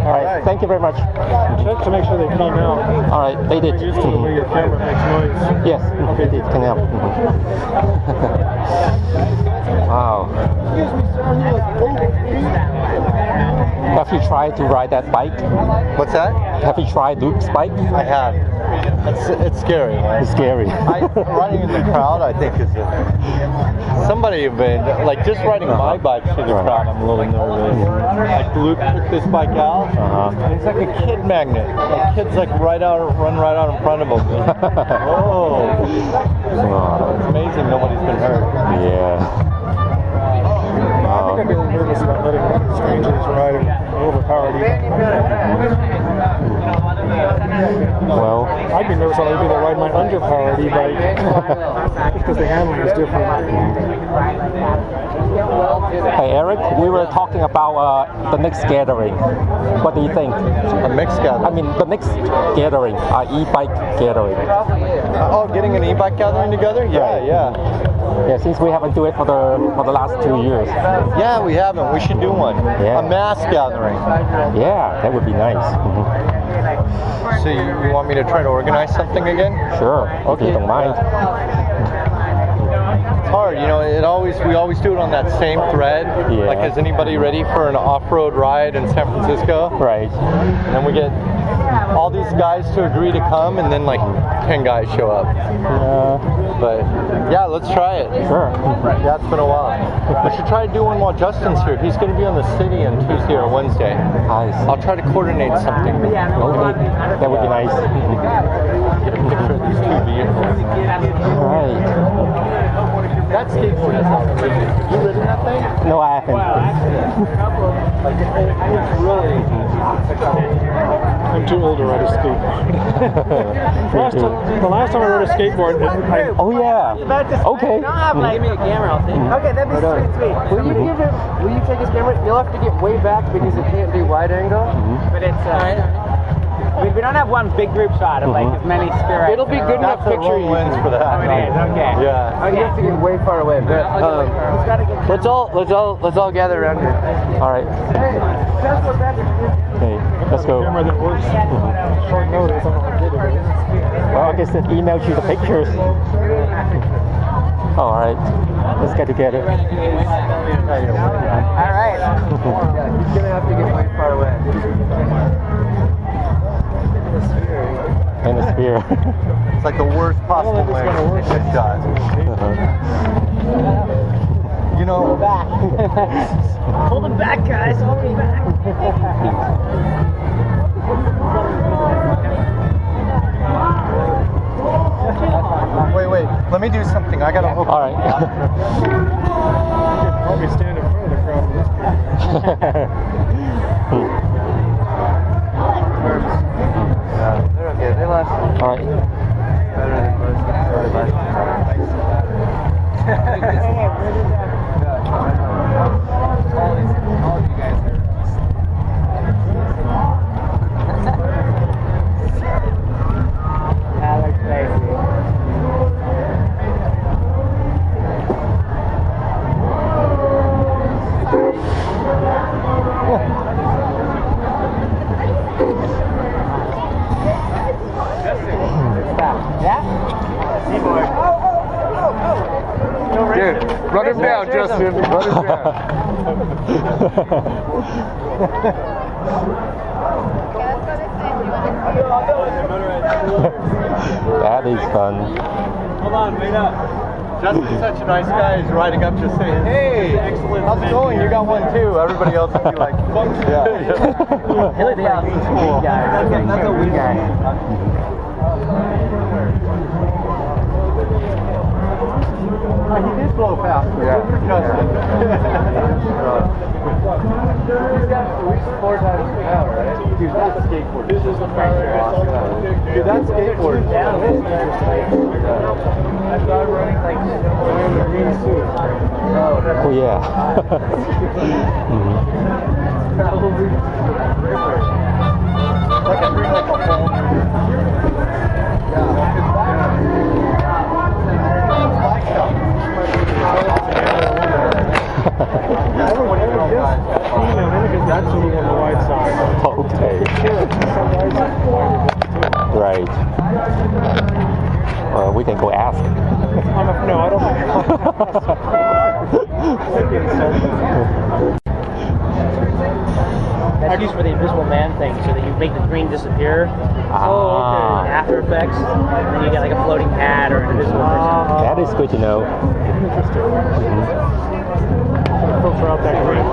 All right. Thank you very much. Check to make sure they came out. All right, they did. Usually the way your camera makes noise. Yes, they did. Can help. Wow. Have you tried to ride that bike? What's that? Have you tried Luke's bike? I have. It's scary. Right? It's scary. Running in the crowd, I think, is somebody like just riding my bike through the crowd. I'm a little nervous. Like Luke took this bike out, and he's like a kid magnet. Like kids like run right out in front of him. Oh, it's amazing nobody's been hurt. Yeah. I think I'd be a little nervous about letting strangers ride an overpowered e-bike. Well, I'd be nervous on other people ride my underpowered e-bike because the handling is different. Hey Eric, we were talking about the next gathering. What do you think? A mixed gathering? I mean, the next gathering, e-bike gathering. Getting an e-bike gathering together? Yeah. Yeah, since we haven't do it for the last 2 years. Yeah, we haven't. We should do one. Yeah. A mass gathering. Yeah, that would be nice. So you want me to try to organize something again? Sure, if you don't mind. It's hard, we always do it on that same thread. Yeah. Like, is anybody ready for an off-road ride in San Francisco? Right. And then we get all these guys to agree to come, and then like 10 guys show up. But yeah, let's try it. Sure. Yeah, it's been a while. We should try to do one while Justin's here. He's going to be on the city on Tuesday or Wednesday. Nice. I'll try to coordinate something. Okay. That would be nice. Get a picture of these two vehicles. All right. That skateboard is not really. You ridden that thing? No, I haven't. It's really. I'm too old to ride a skateboard. The last time I rode a skateboard, oh yeah. Okay. Give me a camera, I'll take it. Okay, that'd be sweet. Will you take his camera? You'll have to get way back because it can't do wide angle. But it's we don't have one big group shot of like as many spirits. It'll be good enough picture you lens for that. Oh, it is. Okay. Yeah. You have to get way far away. But, let's all gather around here. All right. Okay, let's go. Camera that works. Short notice. I don't know how good it is. Well, I guess I emailed you the pictures. All right. Let's get together. All right. He's gonna have to get way far away. And a spear. It's like the worst possible way to take a shot. Hold him back, guys. Hold him back. Wait. Right. Probably stand in front of the crowd for this They're okay. They last All right. better than most. All of you guys are. That looks crazy. Yeah? Dude, run him down, Justin. Run him down. That is fun. Hold on, wait up. Justin's such a nice guy. He's riding up just saying, hey, excellent. How's it going? You got one too. Everybody else would be like, yeah. That's a weak guy. He did blow fast. Yeah. Justin. He's got at least 4 times the power, right? Dude, that skateboard. This is a Dude, that skateboard. That's why I'm running like wearing the green suit. Oh yeah. Like a green, like a phone. That's a little on the wide side. Okay. Right. We can go ask. No, I don't. That's used for the invisible man thing, so that you make the green disappear. Ah. After Effects, and then you get like a floating pad or an invisible person. That is good to know. Filter out that green.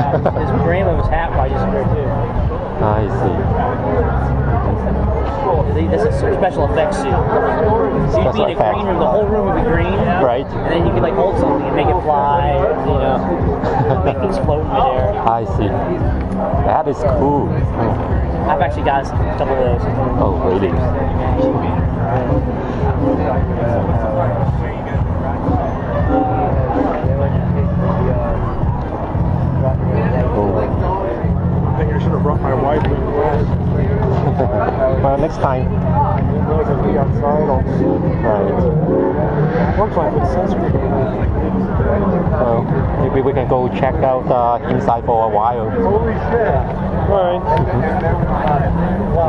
His brain of his hat probably disappeared too. I see. This is a special effects suit. So you'd be in a green room, the whole room would be green. Right. And then you could like hold something and make it fly, make things float in midair. I see. That is cool. I've actually got a couple of those. Oh, really? I think I should have brought my wide wing glass. Well, next time. Outside, I'll Right. one time with sensors. Well, maybe we can go check out inside for a while. Holy shit! All right.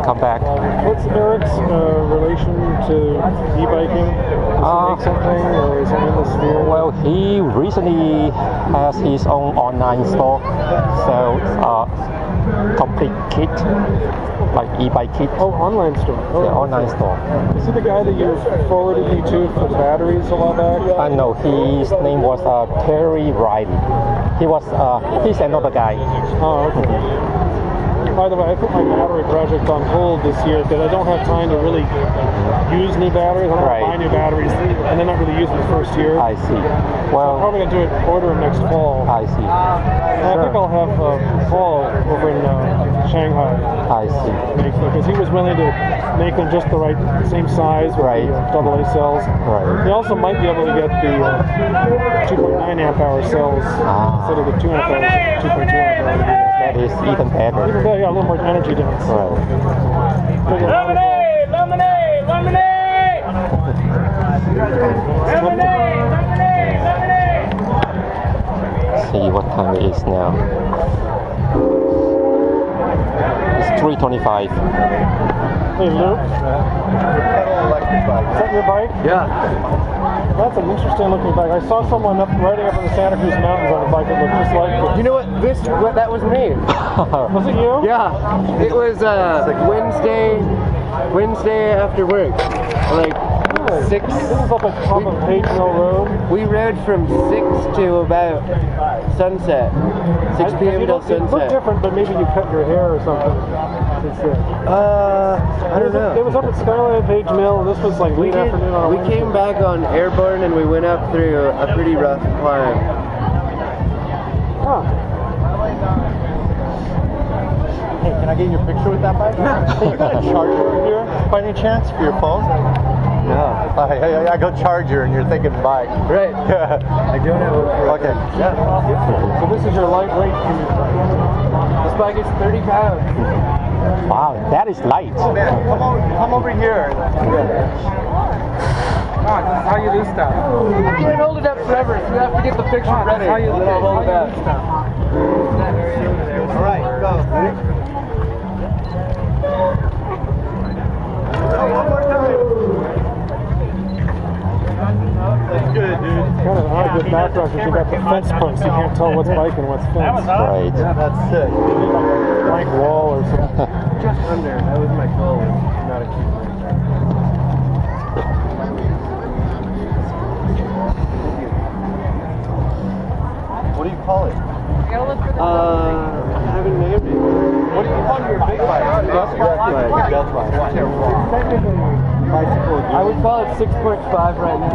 Come back. What's Eric's relation to e-biking? Does he make something, or is he in the sphere? Well, he recently has his own online store, sells complete kit, like e-bike kit. Oh, online store. Oh, Yeah, online store. Is he the guy that you forwarded me to for the batteries a while back? No, his name was Terry Riley. He was he's another guy. Oh, okay. By the way, I put my battery project on hold this year because I don't have time to really use new batteries. I don't Right. buy new batteries, and they're not really used in the first year. I see. I'm Well, probably gonna do it, order them next fall. I see. And I think I'll have Paul over in Shanghai I see. make them because he was willing to make them just the right same size with Right. the AA cells. Right. He also might be able to get the 2.9 amp hour cells instead of the 2 amp hours, 2.2 amp hour. That is even better. Even better, yeah, a little more energy dense. Right. Lemonade! Lemonade! Lemonade! Lemonade! Lemonade! Lemonade! See what time it is now. It's 3:25. Hey, Luke. Is that your bike? Yeah. That's an interesting looking bike. I saw someone riding up in the Santa Cruz Mountains on a bike that looked just like this. You know what? That was me. Was it you? Yeah. It was Wednesday after work. Like 6. This is up at top of Page Mill Road. We rode from 6 to about sunset. 6 p.m. till It looked sunset. different, but maybe you cut your hair or something. I don't know. It was up at Skyline Page Mill. This was like late afternoon on a We Wednesday. came back on Airborne and we went up through a pretty rough climb. Huh. Hey, can I get your picture with that bike? Hey, you got a charger here by any chance for your phone? No. I go charger and you're thinking bike. Right. Yeah. I don't have a Okay. Yeah. So this is your lightweight commute bike. This bike is 30 pounds. Wow, that is light. Oh man, come over here. Ah, this is how you do stuff. I can't hold it up forever, so we have to get the picture ready. That's how you hold it up. All right, go. Ready? One more time. That's good, dude. It's kind of an odd good background because you got the fence posts. You can't tell what's bike and what's fence. Right. Yeah, that's sick. You need like a blank wall or something. Just under. That was my goal. Not a keeper. What do you call it? I haven't named it. What do you call your big bike? Death bike. Death bike. Bicycle. I would call it 6.5 right now.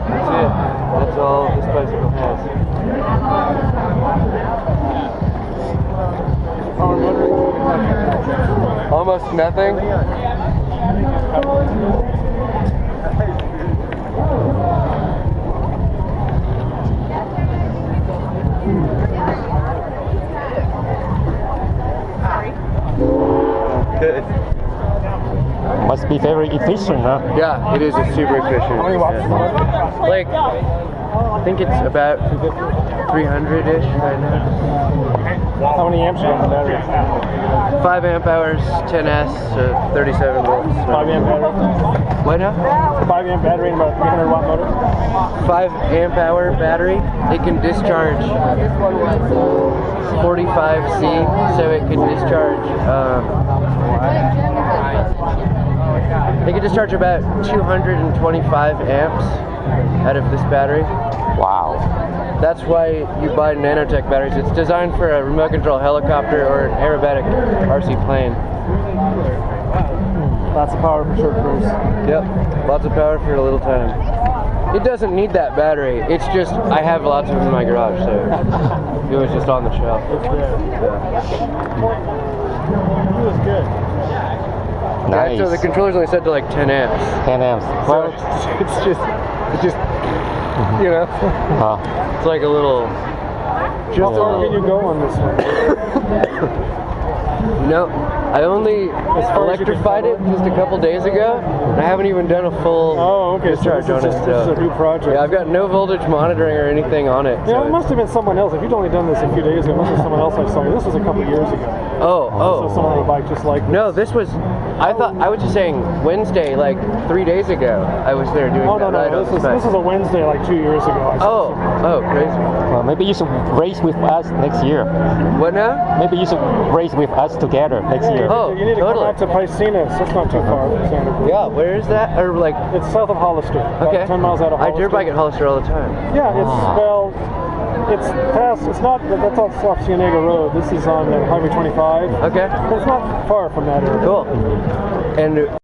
That's it. That's all this bicycle has. Almost nothing. Good. Must be very efficient, huh? Yeah, it is. It's super efficient. Yeah. Like, I think it's about 300-ish right now. How many amps are on the battery? 5 amp hours, 10S, 37 volts. 5 amp battery? What now? 5 amp battery and about 300 watt motor? 5 amp hour battery. It can discharge 45C, so it can discharge. It can discharge about 225 amps out of this battery. Wow. That's why you buy nanotech batteries. It's designed for a remote control helicopter or an aerobatic RC plane. Lots of power for short cruise. Yep, lots of power for a little time. It doesn't need that battery. It's just, I have lots of them in my garage, so it was just on the shelf. It was good. Nice. Yeah, so the controller's only set to like 10 amps. 10 amps. So it's just, you know, it's like a little. How far can you go on this one? No, I only electrified it just a couple days ago, and I haven't even done a full discharge on it. This is a new project. Yeah, I've got no voltage monitoring or anything on it. Yeah, it must have been someone else. If you'd only done this a few days ago, it must have been someone else I saw. This was a couple years ago. So someone on a bike just like this. No, this was. I was just saying Wednesday, like 3 days ago. I was there doing that. No. This is a Wednesday, like 2 years ago. Crazy. Well, maybe you should race with us next year. What now? Maybe you should race with us together next year. You need to come out to Piscina. It's not too far from Santa Cruz. Yeah, where is that? Or like it's south of Hollister. Okay. 10 miles out of Hollister. I dirt bike at Hollister all the time. Yeah, it's past. It's not. That's off Cienega Road. This is on Highway 25. Okay. But it's not far from that area. Cool. And